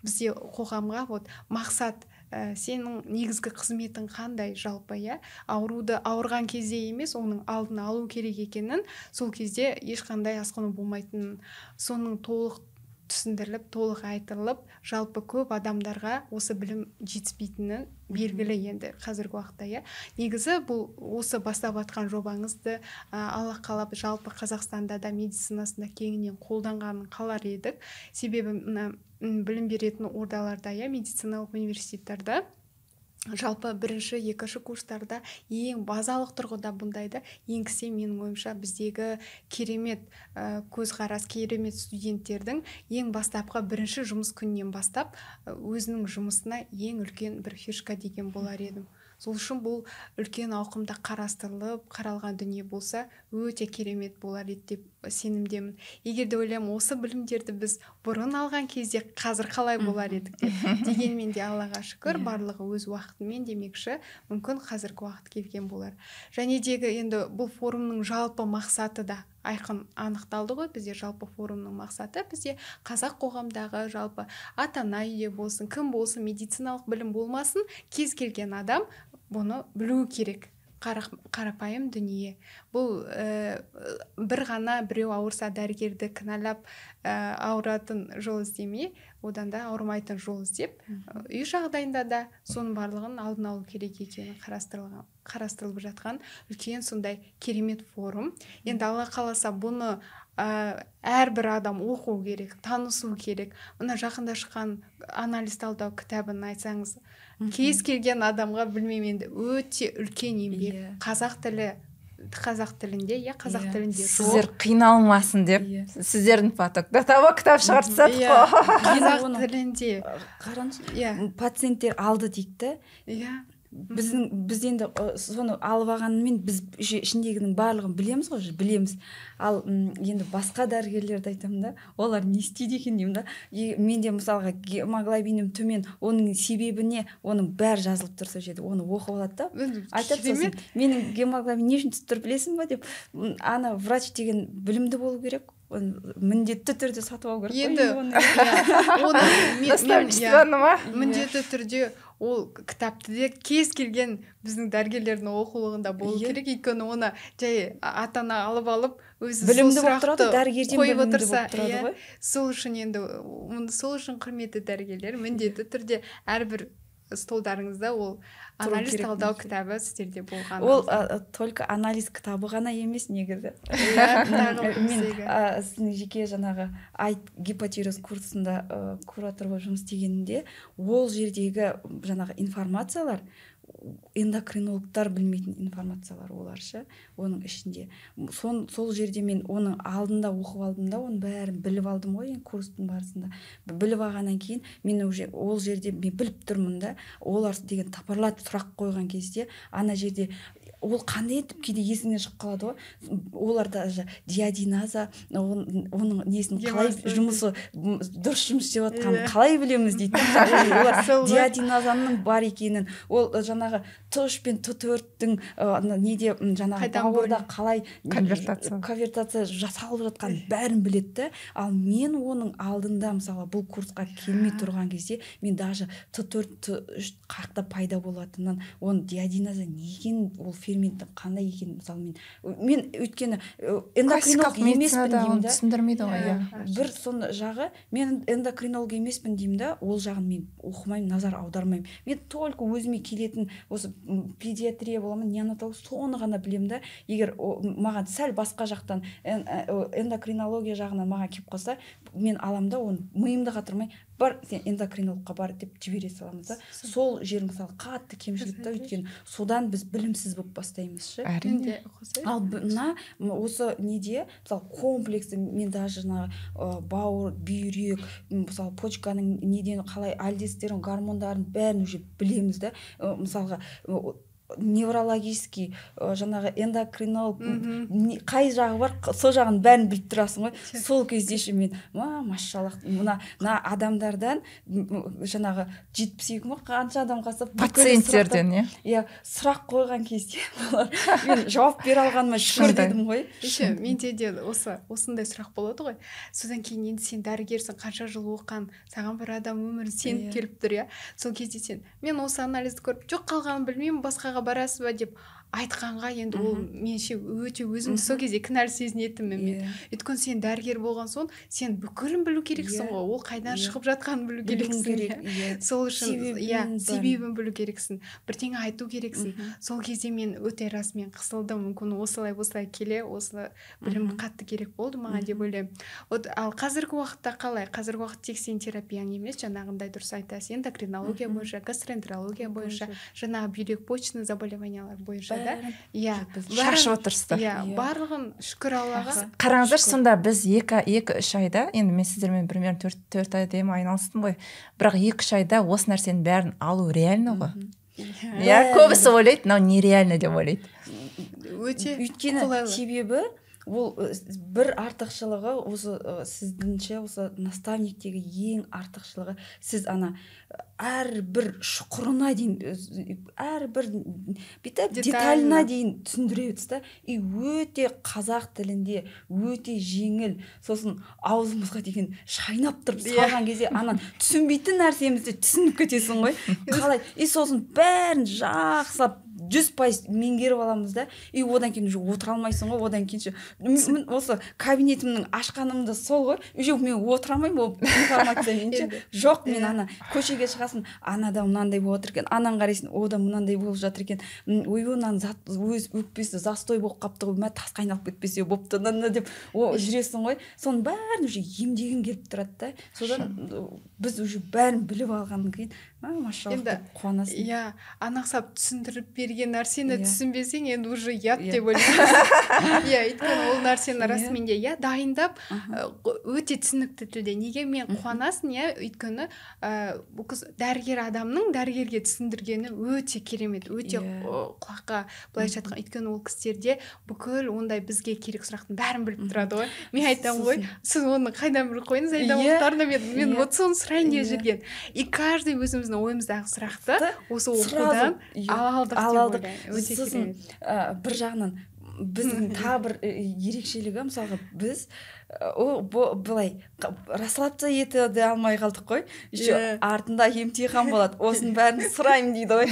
бізде қоғамға мақсат, сенің негізгі қызметің қандай жалпы, ауруды ауырған кезде емес, оның алдын алу керек екенін, сол кезде ешқандай асқыну болмайтынын, соның толық түсіндіріліп, толық айтылып, жалпы көп адамдарға осы білім жетіспейтінін белгілі енді қазіргі уақытта. Негізі бұл осы бастап атқан жобаңызды Алла қалап жалпы Қазақстанда да медицинасында кеңінен қолданғанын қалар едік. Себебі білім беретін ордаларда, медициналық университеттерда жалпы бірінші, екінші курстарда ең базалық тұрғыда бұндайды енгізсе, менің ойымша біздегі керемет көзқарас, керемет студенттердің ең бастапқы бірінші жұмыс күнінен бастап өзінің жұмысына ең үлкен бір фишка деген болар едім. Сол үшін бұл үлкен ауқымда қарастырылып, қаралған дүние болса, өте керемет болар еді деп сенімдемін. Егер де ойлаймын, осы білімдерді біз бұрын алған кезде қазір қалай болар едік деп. Дегенмен де Аллаға шүкір, барлығы өз уақытымен демекші, мүмкін қазіргі уақыт келген болар. Және дегі енді бұл форумның жалпы мақсаты да айқын анықталды ғой. Бізде жалпы форумның мақсаты, бізде қазақ қоғамдағы жалпы ата-ана үйде болсын, кім болсын, медициналық білім болмасын, кез келген адам бұны білу керек. Қарапайым дүние. Бұл бір ғана біреу ауырса дәрігерді кінәлап ауыратын жол іздемей, одан да ауырмайтын жол іздеп, үй жағдайында да соның барлығын алдын алу керек екені қарастырылып жатқан үлкен сондай керемет форум. Енді Алла қаласа бұны әрбір адам оқу керек, танысу керек. Мына жақында шыққан анализ талдау кітабын айтсаңыз, кез келген адамға білмеймін енді өте үлкен еңбек. Қазақ тілінде қазақ тілінде сіздер қиналмасын деп сіздердің потокта кітап шығарып тастадық қой. қазақ тілінде қараңызшы, пациенттер алды дейді. Біз енді соны алып алғанымен біз ішіндегінің барлығын білеміз ғой, білеміз. Ал енді басқа дәрігерлерді айтамын да, олар не істейді екен деймін да. Менде мысалға гемоглобинім төмен, оның себебі не, оның бәрі жазылып тұр сол жерде, оны оқып алады да. Айтады сосын, менің гемоглобин не үшін түсіп тұр білесің ба деп. Ана врач деген білімді болу керек. Міндетті түрде сатып алу керек. Міндетті түрде ол кітапты де кез келген біздің дәрігерлердің оқулығында болу керек. Өйткені оны жай ата-ана алып өзі білімді болып тұрады, дәрігерден қойып білімді отырса, болып тұрады ғой. сол үшін құрметті дәрігерлер міндетті түрде әрбір столдарыңызда ол анализ талдау кітабы сіздерде болған. Ол только анализ кітабы ғана емес негізі. Мен сіздің жеке жаңағы гипотироз курсында куратор болып жұмыс істегенде, ол жердегі жаңағы информациялар эндокринологтар білмейтін информациялар олар ше, оның ішінде. Сол жерде мен оның алдында оқып алдым да, оның бәрін біліп алдым ғой, курстың барысында. Біліп алғаннан кейін мен уже ол жерде мен біліп тұрмын да, олар деген тапырлатып сұрақ қойған кезде ана жерде ол қандай етіп кейде есіңнен шығып қалады ғой. Олар даже диадиназа, оның несін қалай жұмысы дұрыс жұмыс істеп жатқанын қалай білеміз дейді. Олар диадиназаның бар екенін, ол жаңағы Т3 пен Т4-тің неде жаңағы бауырда қалай конвертация жасалып жатқанын бәрін біледі. Ал мен оның алдында мысалы бұл курсқа келмей тұрған кезде мен даже Т4, Т3 қақта пайда болатынын, оның диадиназа не екенін, ол ферменттің қандай екенін мысалы мен өйткені эндокринолог емеспін деймін да. Түсіндірмейді ғой. Бір сон жағы, мен эндокринолог емеспін деймін да, ол жағын мен оқымаймын, назар аудармаймын. Мен только өзіме келетін осы педиатрия бола ма, неонатолог, соны ғана білемін да. Егер маған сәл басқа жақтан эндокринология жағынан маған келіп қалса, мен аламын да, оны миымды қатырмай, бар сен эндокринологқа бар деп жібере саламыз да. Сол жер мысалы қатты кемшілік та, өйткені содан біз білімсіз болып бастаймыз ше. Ал мына осы неде мысалы комплексі, мен даже бауыр, бүйрек, мысалы почканың неден қалай альдостерон гормондарын бәрін уже білеміз да. Мысалға неврологический жаңағы эндокринолог қай жағы бар, сол жағын бәрін біліп тұрасың ғой. Сол кезде ше мен машаллах, мына адамдардан жаңағы 72 ма қанша адам қалса пациенттерден сұрақ қойған кезде мен жауап бере алғаныма шүкір дедім ғой. Менде де осындай сұрақ болады ғой. Содан кейін енді сен дәрігерсің, қанша жыл оқыған, саған бір адам өмірін сеніп келіп тұр, сол кезде сен мен осы анализді көріп жоқ қалғанын білмеймін, басқаға барасыз ба деп айтқанға енді ол менше өте өзімді сол кезде кінәлі сезінетінмін мен. Өйткені сен дәрігер болған соң сен бүкілін білу керексің ғой, ол қайдан шығып жатқанын білу керексің. Сол үшін себебін білу керексің, бірдеңе айту керексің. Сол кезде мен өте расымен қысылдым, мүмкін осылай келе осы білім қатты керек болды маған деп ойлаймын. Ал қазіргі уақытта қалай? Қазіргі уақыт тек сен терапияң емес, жаңағындай дұрыс айтасыз, эндокринология бойынша, гастроэнтерология бойынша, жаңағы бүйрек почечный заболеваниялар бойынша шашып отырсыздар. Барлығын шүкір Аллаға. Қараңыздар, сонда біз 2-3 айда, енді мен сіздермен примерно 4 айда айналыстым ғой, бірақ 2-3 айда осы нәрсенің бәрін алу реально ғой. Көбісі ойлайды, мынау нереально деп ойлайды. Өйткені себебі ол бір артықшылығы, осы сіздіңше осы наставниктегі ең артықшылығы, сіз ана әрбір шұқырына дейін, әрбір деталына дейін түсіндіре өтсіз, и өте қазақ тілінде өте жеңіл, сосын аузымызға деген шайнап тұрып салған кезде анан түсінбейтін нәрсемізді түсініп кетесің ғой. Қалай? И сосын бәрін жақсылап 100% меңгеріп аламыз да, и одан кейін уже отыра алмайсың ғой, одан кейін осы кабинетімнің ашқанымды сол ғой, уже мен отыра алмаймын ол информациямен. Жоқ, мен ана көшеге шығасың, анада мынандай болып отыр екен, анан қарайсың, ода мынандай болып жатыр екен, ойбай мынаның өз өкпесі застой болып қапты ғой, тасқа айналып кетпесе болыпты деп жүресің ғой. Соның бәрін уже емдеген келіп тұрады да. Содан біз уже бәрін біліп алғаннан кейін машаллах деп қуанасың. Иә, анақсап түсіндіріп берген нәрсені Иә. түсінбесең, енді уже ұят Иә. деп ойлаймын. Иә, өйткені ол нәрсені расымен де дайындап өте түсінікті тілде. Неге мен қуанасың, өйткені бұл қыз дәрігер адамның дәрігерге түсіндіргені өте керемет, өте құлаққа былайша айтқан. Өйткені ол кісілерде бүкіл ондай бізге керек сұрақтың бәрін біліп тұрады ғой. Мен айтамын ғой, сіз оны қайдан біліп қойдыңыз, айдамақтарына мен вот соны сұрайын деп жүрген. И каждый өзіміздің ойымыздағы сұрақты осы оқудан алдық деп ойлаймын. Өте керемет. Бір жағынан біздің тағы бір ерекшелігі, мысалға біз былай расслабиться ете де алмай қалдық қой. Еще артында емтихан болады. Осының бәрін сұраймын дейді ғой.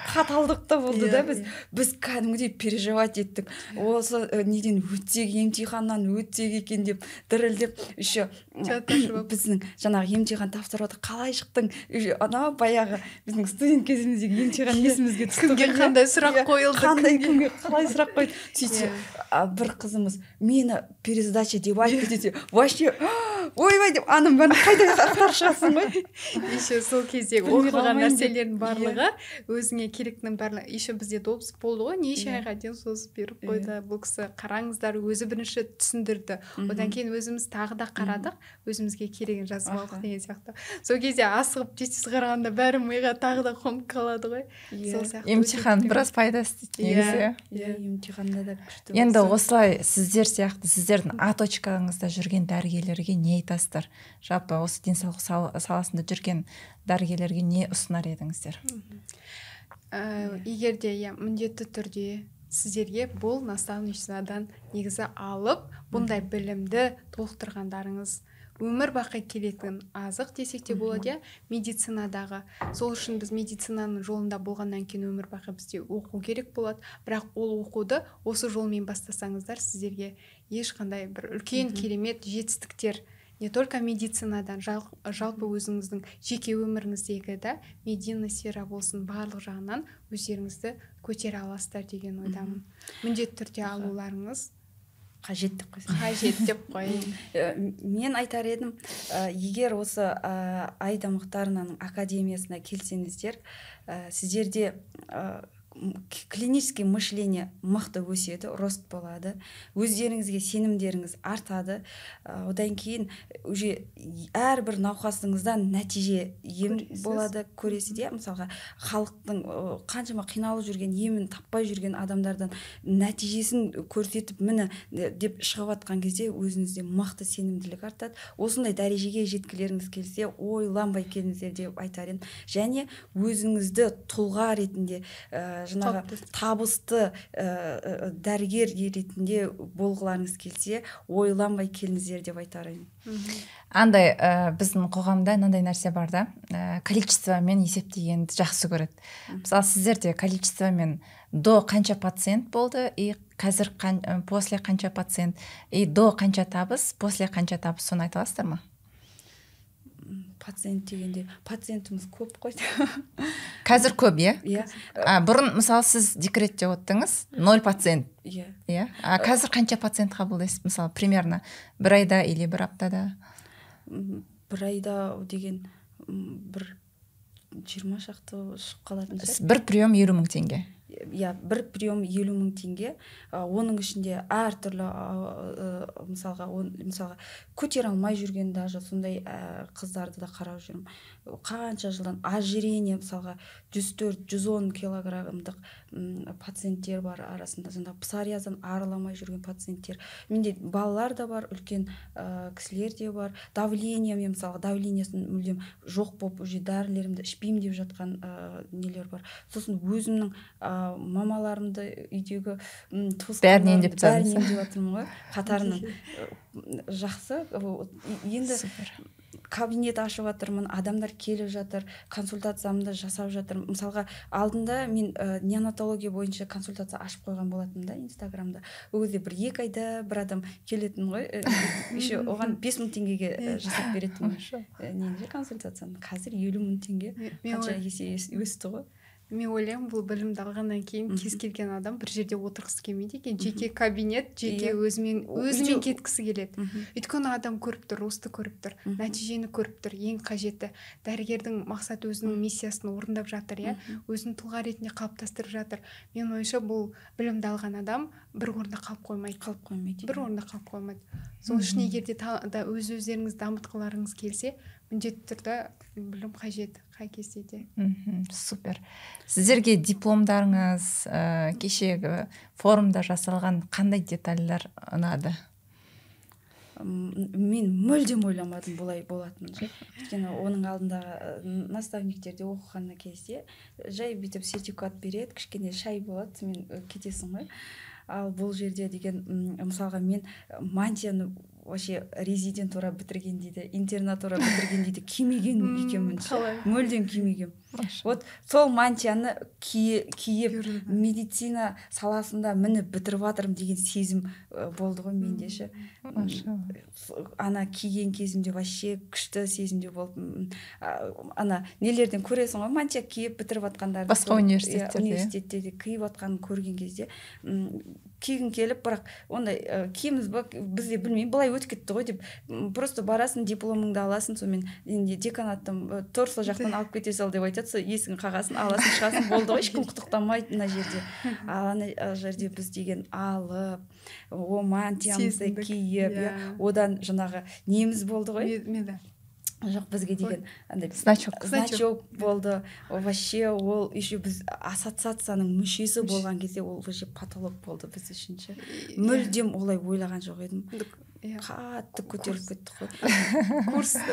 Қаталдық та болды да біз кәдімгідей переживать еттік. Осы неден өтсек, емтиханнан өтсек екен деп дірілдеп, еще біздің жаңағы емтихан тапсырып отыр. Қалай шықтың? Ана баяғы біздің студент кезіміздегі емтихан есімізге түсті. Кімге қандай сұрақ қойылды? Қандай кімге қалай сұрақ қойды? Сөйтсе бір қызымыз мені пересдача деп айтты десе, вообще ойбай деп аным бәрін қайда ақтарып шығасың ғой. Еще сол кездегі оқыған нәрселердің барлығы өзіңе керектінің барлығы. Еще бізде допуск болды ғой, неше айға дейін созып беріп қойды. Бұл кісі қараңыздар, өзі бірінші түсіндірді. Одан кейін өзіміз тағы да қарадық, өзімізге керегін жазып алдық деген сияқты. Сол кезде асығып тез қарағанда бәрі миға тағы да қонып қалады ғой. Сол сияқты. Емтихан біраз пайдасы негізі. Емтиханда да күшті. Енді осылай сіздер сияқты сіздердің точкаңызда жүрген дәрігерлерге не айтасыздар? Жалпы осы денсаулық саласында жүрген дәрігерлерге не ұсынар едіңіздер? Егер де міндетті түрде сіздерге бұл наставничестводан негізі алып, бұндай білімді толықтырғандарыңыз өмір бақи келетін азық десек те болады, медицинадағы. Сол үшін біз медицинаның жолында болғаннан кейін өмір бақи бізде оқу керек болады. Бірақ ол оқуды осы жолмен бастасаңыздар, сіздерге ешқандай бір үлкен керемет жетістіктер не только медицинадан, жалпы өзіңіздің жеке өміріңіздегі медицина сфера болсын, барлық жағынан өздеріңізді көтере аласыздар деген ойдамын. Міндетті түрде алуларыңыз қажет деп қойын. Мен айтар едім, егер осы Айдамақтарының академиясына келсеңіздер, сіздерде клинический мышление мықты өседі, рост болады, өздеріңізге сенімдеріңіз артады. Одан кейін уже әрбір науқасыңыздан нәтиже ем болады, көресіз. Мысалға, халықтың қаншама қиналып жүрген, емін таппай жүрген адамдардан нәтижесін көрсетіп, міне деп шығып атқан кезде өзіңізде мықты сенімділік артады. Осындай дәрежеге жеткілеріңіз келсе, ойланбай келіңіздер деп айтар едім. Және өзіңізді тұлға ретінде жаңағы табысты дәрігер ретінде болғыларыңыз келсе, ойланбай келіңіздер деп айтар едім. Андай біздің қоғамда мынандай нәрсе бар да, количествомен есептегенді жақсы көреді. Мысалы, сіздерде количествомен до қанша пациент болды, и қазір после қанша пациент, и до қанша табыс, после қанша табыс, соны айта аласыздар ма? Пациент дегенде пациентіміз көп қой. Қазір көп, бұрын мысалы сіз декретте оттыңыз, 0 пациент. Қазір қанша пациент қабылдайсыз? Мысалы, примерно бір айда или бір аптада? Бір айда деген бір 20 шақты шығып қалатын. Бір прием 50 000 теңге. Бір прием 50 000 теңге. Оның ішінде әртүрлі мысалға көтере алмай жүрген даже сондай қыздарды да қарап жүрмін. Қанша жылдан ожирение, мысалға 104-110 килограммдық пациенттер бар арасында, псориаздан арыламай жүрген пациенттер. Менде балалар да бар, үлкен кісілер де бар. Давление, мен мысалға давлениесін мүлдем жоқ болып, уже дәрілерімді ішпеймін деп жатқан нелер бар. Сосын өзімнің мамаларымды үйдегі бәрінен деп жатырмын ғой, қатарының. Жақсы. Енді кабинет ашып жатырмын, адамдар келіп жатыр, консультациямды жасап жатырмын. Мысалға, алдында мен неонатология бойынша консультация ашып қойған болатынмын да, Инстаграмда. Ол кезде 1-2 айда бір адам келетін ғой, еще оған 5 000 теңгеге жасап беретін. Консультацияны қазір 50 000 теңге. Қанша есе өсті ғой. мен ойлаймын бұл білімді алғаннан кейін кез келген адам бір жерде отырғысы келмейді екен, жеке кабинет, жеке өзімен кеткісі келеді. Өйткені адам көріп тұр, осты көріп тұр, нәтижені көріп тұр, ең қажеті. Дәрігердің мақсаты өзінің миссиясын орындап жатыр, өзінің тұлға ретінде қалыптастырып жатыр. Мен ойымша бұл білімді алған адам бір орында қалып қоймайды. Бір орында қалып қоймайды. Сол үшін егер де өз-өздеріңіз дамытқыларыңыз келсе, міндетті түрде білім қажет қай кезде де. Супер. Сіздерге дипломдарыңыз, кешегі форумда жасалған қандай детальдар ұнады? Мен мүлдем ойламадым бұлай болатынын. Өйткені оның алдындағы наставниктерде оқыған кезде жай бүйтіп сертификат береді, кішкене шай болады, мен кетесің ғой. Ал бұл жерде деген, мысалға мен мантияны вообще резидентура бітірген дейді, интернатура бітірген дейді, кимеген екенмін. Мүлдем кимегем. Вот сол мантияны киіп медицина саласында міне бітіріп жатырмын деген сезім болды ғой менде ше. Ана киген кезімде вообще күшті сезімде болды. Ана нелерден көресің ғой, мантия киіп бітіріп жатқандарды. Басқа университеттерде киіп жатқанын көрген кезде кигің келіп, бірақ ондай киіміз бізде білмеймін, былай өтіп кетті ғой деп, просто барасың, дипломыңды аласың, сонымен деканаттың торслы жақтан алып кете сал деп айтады, есігін қағасын, аласың, шығасың, болды ғой, ешкім құттықтамайды мына жерде. Ал ана жерде біз деген алып, мантиямызды киіп, одан жаңағы неміз болды ғой. Жоқ, бізге деген андай значок болды. Вообще ол еще біз ассоциацияның мүшесі болған кезде ол вообще потолок болды біз үшін ше. Мүлдем олай ойлаған жоқ едім. Қатты көтеріліп кетті ғой.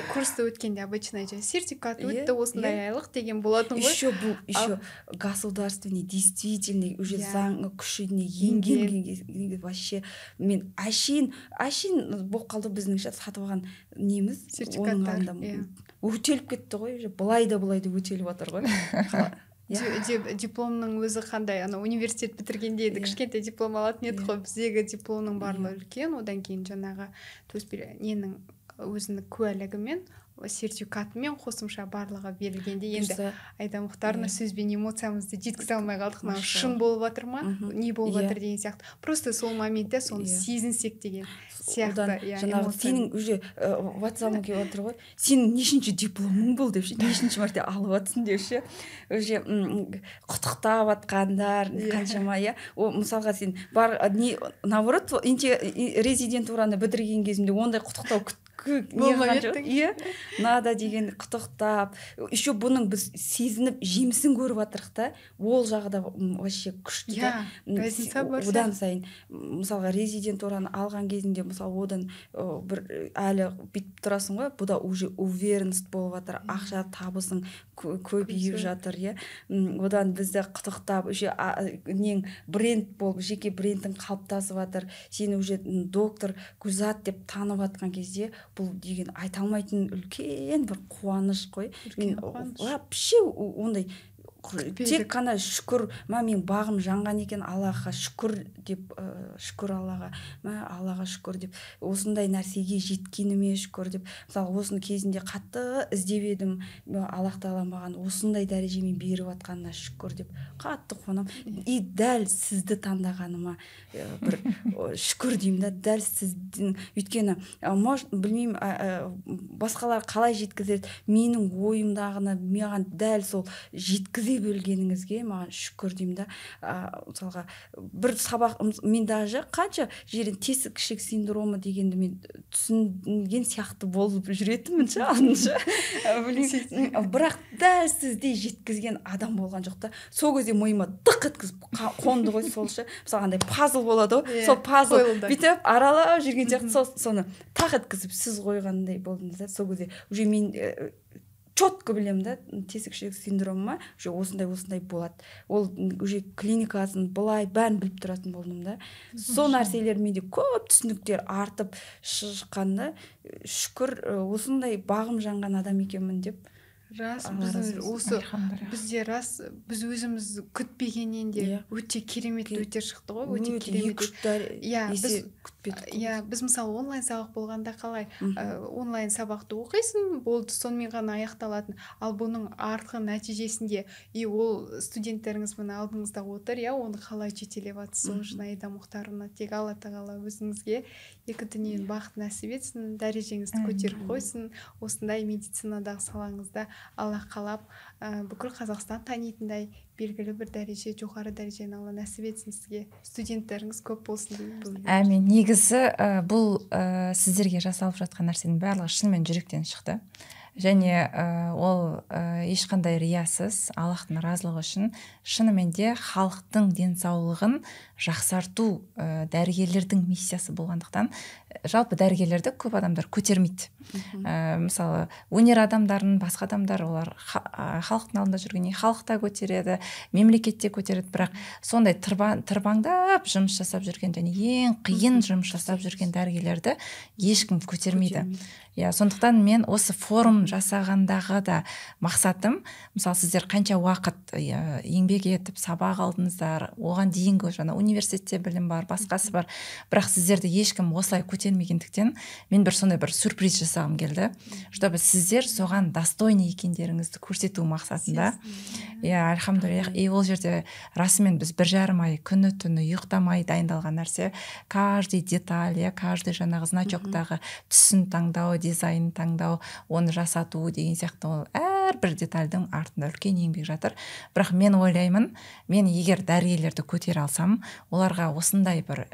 Курсты өткенде обычно сертификат өтті, осындай айлық деген болатын ғой. Еще государственный, действительный, уже заңы күшіне енген вообще мен әшейін болып қалды біздің сатып алған неміз, сертификаттар өтеліп кетті ғой, былай да өтеліп жатыр ғой. Дипломның өзі қандай, университет бітіргенде еді, кішкентай диплом алатын еді ғой, біздегі дипломның барлығы үлкен, одан кейін жаңағы ненің өзінің куәлігімен, сертификатымен қосымша барлығы берілгенде, енді Айда Мұхтарына сөзбен эмоциямызды жеткізе алмай қалдық, шын болып жатыр ма, не болып жатыр деген сияқты. Просто сол моментте соны сезінсек деген сияқты. Жаңағы сенің уже WhatsApp-ға келіп отыр ғой, сенің нешінші дипломың бол деп ше, нешінші мәрте алып жатсың деп ше, уже құттықтап жатқандар қаншама. Мысалға сен бар, наоборот, резидентураны бітірген кезімде ондай құттықтау надо деген құттықтап, еще бұның біз сезініп жемісін көріп жатырық та, ол жағы да вообще күшті да. Одан сайын мысалға резидентураны алған кезінде, мысалы одан бір әлі бүйтіп тұрасың ғой, бұда уже уверенность болып жатыр, ақша табысың көбейіп жатыр, одан бізді құттықтап, уже нең бренд болып, жеке брендің қалыптасып жатыр, сені уже доктор Гүлзат деп танып жатқан кезде, бұл деген айта алмайтын үлкен бір қуаныш қой. Мен вообще ондай тек қана шүкір, мен бағым жанған екен, Аллаға шүкір деп, шүкір Аллаға, Аллаға шүкір деп, осындай нәрсеге жеткеніме шүкір деп, мысалы осыны кезінде қатты іздеп едім, Аллах Тағала маған осындай дәрежемен беріп жатқанына шүкір деп қатты қуанам. И дәл сізді таңдағаныма бір шүкір деймін да, дәл сіздің, өйткені білмеймін басқалар қалай жеткізеді, менің ойымдағыны маған дәл сол жеткізе бөлгеніңізге маған шүкір деймін да. Мысалға бір сабақ, мен даже қанша жерден тесік ішек синдромы дегенді мен түсінген сияқты болып жүретінмін ше, алдынша. Бірақ дәл сіздей жеткізген адам болған жоқ та. Сол кезде мойыма дық еткізіп қонды ғой сол ше. Мысалға андай пазл болады ғой, сол пазл бүйтіп аралап жүрген сияқты, соны тақ еткізіп сіз қойғандай болдыңыз да. Сол кезде уже мен четко білем да, тесік ішек синдромы уже осындай болады. Ол уже клиникасын былай бәрін біліп тұратын болдым да. Сол нәрселер менде көп түсініктер артып шыққанда, шүкір осындай бағым жанған адам екенмін деп. Рас, бізде рас, біз өзіміз күтпегеннен де өте керемет өте шықты ғой, өте керемет. Біз иә, біз мысалы онлайн сабақ болғанда қалай онлайн сабақты оқисың, болды, сонымен ғана аяқталатын. Ал бұның артқы нәтижесінде ол студенттеріңіз мына алдыңызда отыр, оны қалай жетелеп жатсыз, сол Жунаида Мұхтаровна. Тек Алла тағала өзіңізге екі дүниенің бақыт нәсіп етсін, дәрежеңізді көтеріп қойсын, осындай медицинадағы салаңызда Алла қалап бүкіл Қазақстан танитындай белгілі бір дәреже, жоғары дәрежені Алла нәсіп етсін сізге, студенттеріңіз көп болсын деймін. Әмин. Негізі бұл сіздерге жасалып жатқан нәрсенің барлығы шынымен жүректен шықты. Және ол ешқандай риясыз, Аллахтың разылығы үшін шынымен де халықтың денсаулығын жақсарту дәрігерлердің миссиясы болғандықтан, жалпы дәрігерлерді көп адамдар көтермейді. Мысалы, өнер адамдарын, басқа адамдар, олар халықтың алдында жүргеннен халықта көтереді, мемлекетте көтереді, бірақ сондай тырбаңдап жұмыс жасап жүрген және ең қиын жұмыс жасап жүрген дәрігерлерді ешкім көтермейді. Сондықтан мен осы форум жасағандағы да мақсатым, мысалы сіздер қанша уақыт еңбек етіп сабақ алдыңыздар, оған дейінгі жаңа университетте білім бар, басқасы бар, бірақ сіздерді ешкім осылай көтермегендіктен мен сондай бір сюрприз жасағым келді, чтобы сіздер соған достойны екендеріңізді көрсету мақсатында. Альхамдулиллах, ол жерде расымен біз 1,5 ай күні түні ұйықтамай дайындалған нәрсе, каждый деталь, каждый жаңағы значоктағы түсін таңдау, дизайн таңдау, оны жасату деген сияқты, ол әрбір детальдің артында үлкен еңбек жатыр. Бірақ мен ойлаймын, мен егер дәрігерлерді көтере алсам, оларға осындай бір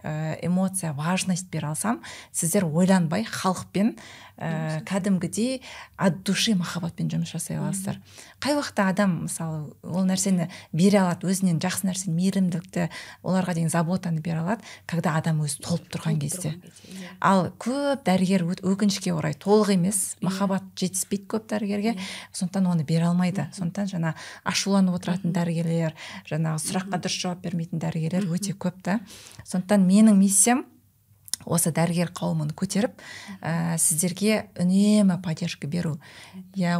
эмоция, важность бере алсам, сіздер ойланбай халықпен кәдімгідей от души махаббатпен жұмыс жасай аласыздар. Қай уақытта адам мысалы ол нәрсені бере алады, өзінен жақсы нәрсені, мейірімділікті, оларға деген заботаны бере алады, когда адам өзі толып тұрған кезде. Ал көп дәрігер өкінішке орай толық емес, махаббат жетіспейді көп дәрігерге, сондықтан оны бере алмайды. Сондықтан жаңа ашуланып отыратын дәрігерлер, жаңағы сұраққа дұрыс жауап бермейтін дәрігерлер өте көп та. Сондықтан менің миссиям осы дәрігер қауымын көтеріп, сіздерге үнемі поддержка беру.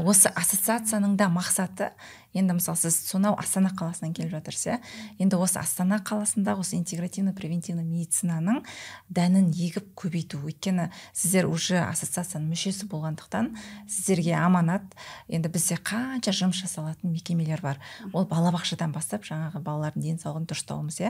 Осы ассоциацияның да мақсаты, енді мысалы сіз сонау Астана қаласынан келіп жатырсыз, енді осы Астана қаласында осы интегративно превентивно медицинаның дәнін егіп көбейту. Өйткені сіздер уже ассоциацияның мүшесі болғандықтан сіздерге аманат. Енді бізде қанша жұмыс жасалатын мекемелер бар. Ол балабақшадан бастап жаңағы балалардың денсаулығын дұрыстауымыз,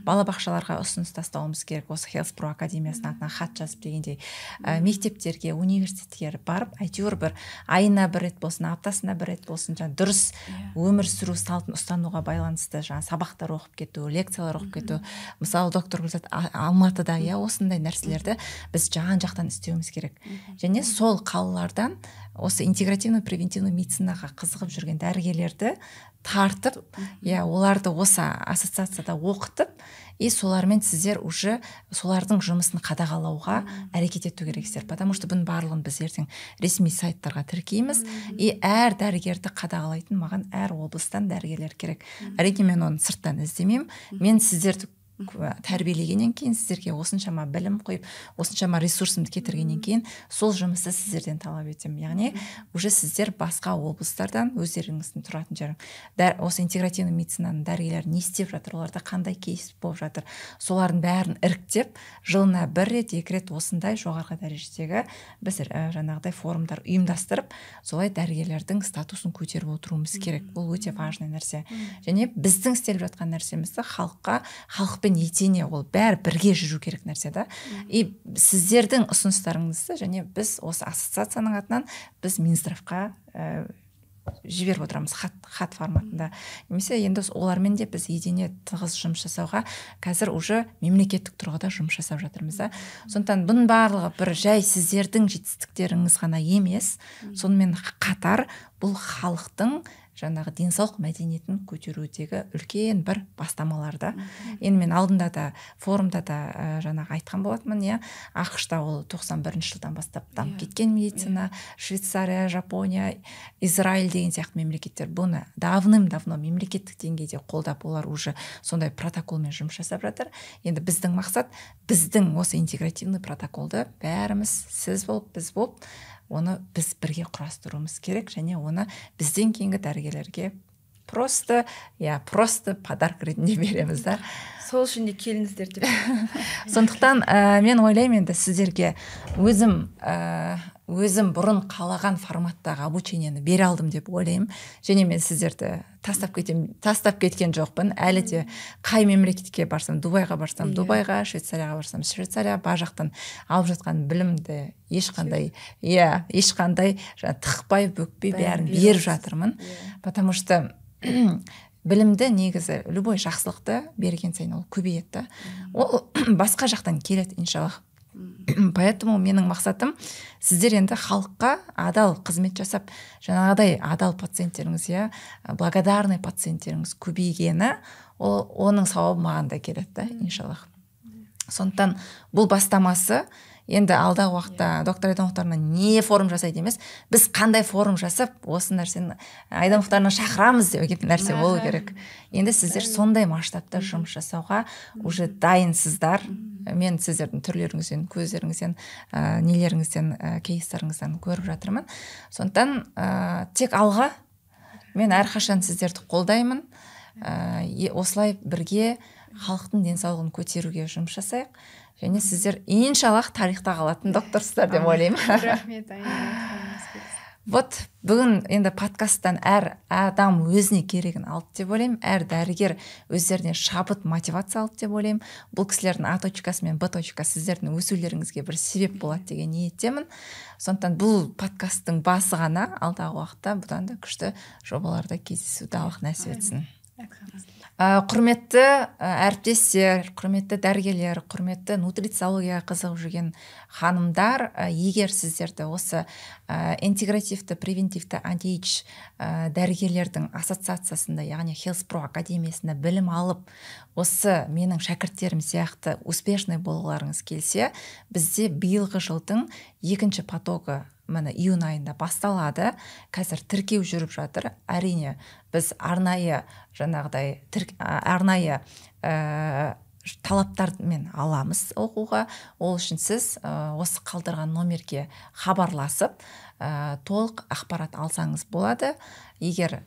балабақшаларға ұсыныс тастауымыз керек. Осы Health Pro академиясының атынан хат жазып дегендей, мектептерге, университетке барып, әйтеуір бір айына бір рет болсын, аптасына бір рет болсын, дұрыс өмір сүру салтын ұстануға байланысты сабақтар оқып кету, лекциялар оқып кету. Мысалы доктор Гүлзат, Алматыда осындай нәрселерді біз жан-жақтан істеуіміз керек. Және сол қалалардан осы интегративно превентивно медицинаға қызығып жүрген дәрігерлерді тартып, оларды осы ассоциацияда оқытып, солармен сіздер уже солардың жұмысын қадағалауға әрекет ету керексіздер. Потому что бұның барлығын біз ертең ресми сайттарға тіркейміз, әр дәрігерді қадағалайтын маған әр облыстан дәрігерлер керек. Әрине мен оны сырттан іздемеймін. Мен сіздерді тәрбиелегеннен кейін, сіздерге осыншама білім қойып, осыншама ресурсымды кетіргеннен кейін сол жұмысты сіздерден талап етемін. Яғни уже сіздер басқа облыстардан өздеріңіздің тұратын жерің, осы интегративный медицинаның дәрігерлері не істеп жатыр, оларда қандай кейс болып жатыр, солардың бәрін іріктеп, жылына 1 рет, 2 рет осындай жоғарғы дәрежедегі біз жаңағыдай форумдар ұйымдастырып, солай дәрігерлердің статусын көтеріп отыруымыз керек. Бұл өте важный нәрсе. Және біздің істеліп жатқан нәрсемізді халықпен етене, ол бәрі бірге жүру керек нәрсе да. Сіздердің ұсыныстарыңызды және біз осы ассоциацияның атынан біз Минздравқа жіберіп отырамыз хат форматында. Немесе енді олармен де біз етене тығыз жұмыс жасауға қазір уже мемлекеттік тұрғыда жұмыс жасап жатырмыз да. Сондықтан бұның барлығы бір жай сіздердің жетістіктеріңіз ғана емес, сонымен қатар бұл халықтың жаңағы денсаулық мәдениетін көтерудегі үлкен бір бастамаларда. Енді мен алдында да форумда да жаңағы айтқан болатынмын, ақш-та ол 91 жылдан бастап дамып кеткен медицина, Швейцария, Жапония, Израиль деген сияқты мемлекеттер бұны давным-давно мемлекеттік деңгейде қолдап, олар уже сондай протоколмен жұмыс жасап жатыр. Енді біздің мақсат, біздің осы интегративный протоколды бәріміз, сіз болып, біз болып, оны біз бірге құрастыруымыз керек, және оны бізден кейінгі дәрігерлерге просто подарок ретінде береміз да. Сол үшін де келіңіздер деп. Сондықтан мен ойлаймын, енді сіздерге өзім бұрын қалаған форматтағы обучениені бере алдым деп ойлаймын. Және мен сіздерді тастап кеткен жоқпын. Әлі де қай мемлекетке барсам, Дубайға барсам, Дубайға, Швейцарияға барсам, Швейцария, бар жақтан алып жатқан білімді ешқандай тықпай, бүкпей бәрін беріп жатырмын. Потому что білімді негізі любой жақсылықты берген сайын ол көбейеді. Ол басқа жақтан келеді, иншаллах. Поэтому менің мақсатым сіздер енді халыққа адал қызмет жасап, жаңағыдай адал пациенттеріңіз, благодарный пациенттеріңіз көбейгені, оның сауабы маған да келеді, иншаллах. Сондықтан бұл бастамасы енді алдағы уақытта доктор Айдар Мұхтарына не форум жасайды емес, біз қандай форум жасап, осы нәрсені Айдар Мұхтарына шақырамыз деп нәрсе болу керек. Енді сіздер сондай масштабта жұмыс жасауға уже дайынсыздар. Мен сіздердің түрлеріңізден, көздеріңізден, нелеріңізден, кейстарыңыздан көріп жатырмын. Сондықтан тек алға, мен әрқашан сіздерді қолдаймын. Осылай бірге халықтың денсаулығын көтеруге жұмыс жасайық. Және сіздер иншаллах тарихта қалатын докторсыздар деп ойлаймын. Рахмет. Вот бүгін енді подкасттан әр адам өзіне керегін алды деп ойлаймын. Әр дәрігер өздеріне шабыт мотивация алды деп ойлаймын. Бұл кісілердің А точкасы мен Б точкасы сіздердің өсулеріңізге бір себеп болады деген ниеттемін. Сондықтан бұл подкасттың басы ғана, алдағы уақытта бұдан да күшті жобаларда кездесуді Аллах нәсіп етсін. Құрметті әріптестер, құрметті дәрігерлер, құрметті нутрициологияға қызығып жүрген ханымдар, егер сіздерді осы интегративті, превентивті антиэйдж дәрігерлердің ассоциациясында, яғни Health Pro академиясында білім алып, осы менің шәкірттерім сияқты успешный болғыларыңыз келсе, бізде биылғы жылдың 2-ші потогы міне июнь айында басталады. Қазір тіркеу жүріп жатыр. Әрине, біз арнайы талаптармен аламыз оқуға. Ол үшін сіз осы қалдырған номерге хабарласып, толық ақпарат алсаңыз болады. Егер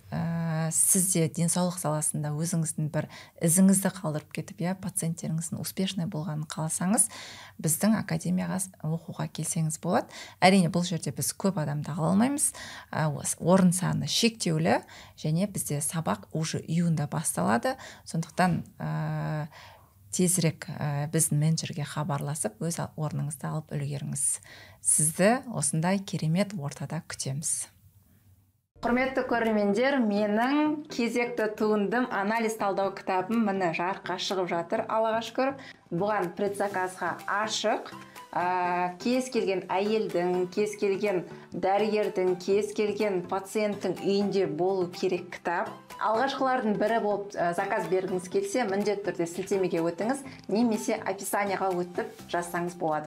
сізде денсаулық саласында өзіңіздің бір ізіңізді қалдырып кетіп, пациенттеріңіздің успешный болғанын қаласаңыз, біздің академияға оқуға келсеңіз болады. Әрине, бұл жерде біз көп адамды ала алмаймыз. Орын саны шектеулі, және бізде сабақ уже июньда басталады. Сондықтан тезірек біздің менеджерге хабарласып, өз орныңызды алып үлгеріңіз. Сізді осындай керемет ортада күтеміз. Құрметті көрермендер, менің кезекті туындым анализ талдау кітабым міне жарыққа шығып жатыр, Аллаға шүкір. Бұған предзаказға ашық. Кез келген әйелдің, кез келген дәрігердің, кез келген пациенттің үйінде болу керек кітап. Алғашқылардың бірі болып заказ бергіңіз келсе, міндетті түрде сілтемеге өтіңіз, немесе описанияға өтіп жазсаңыз болады.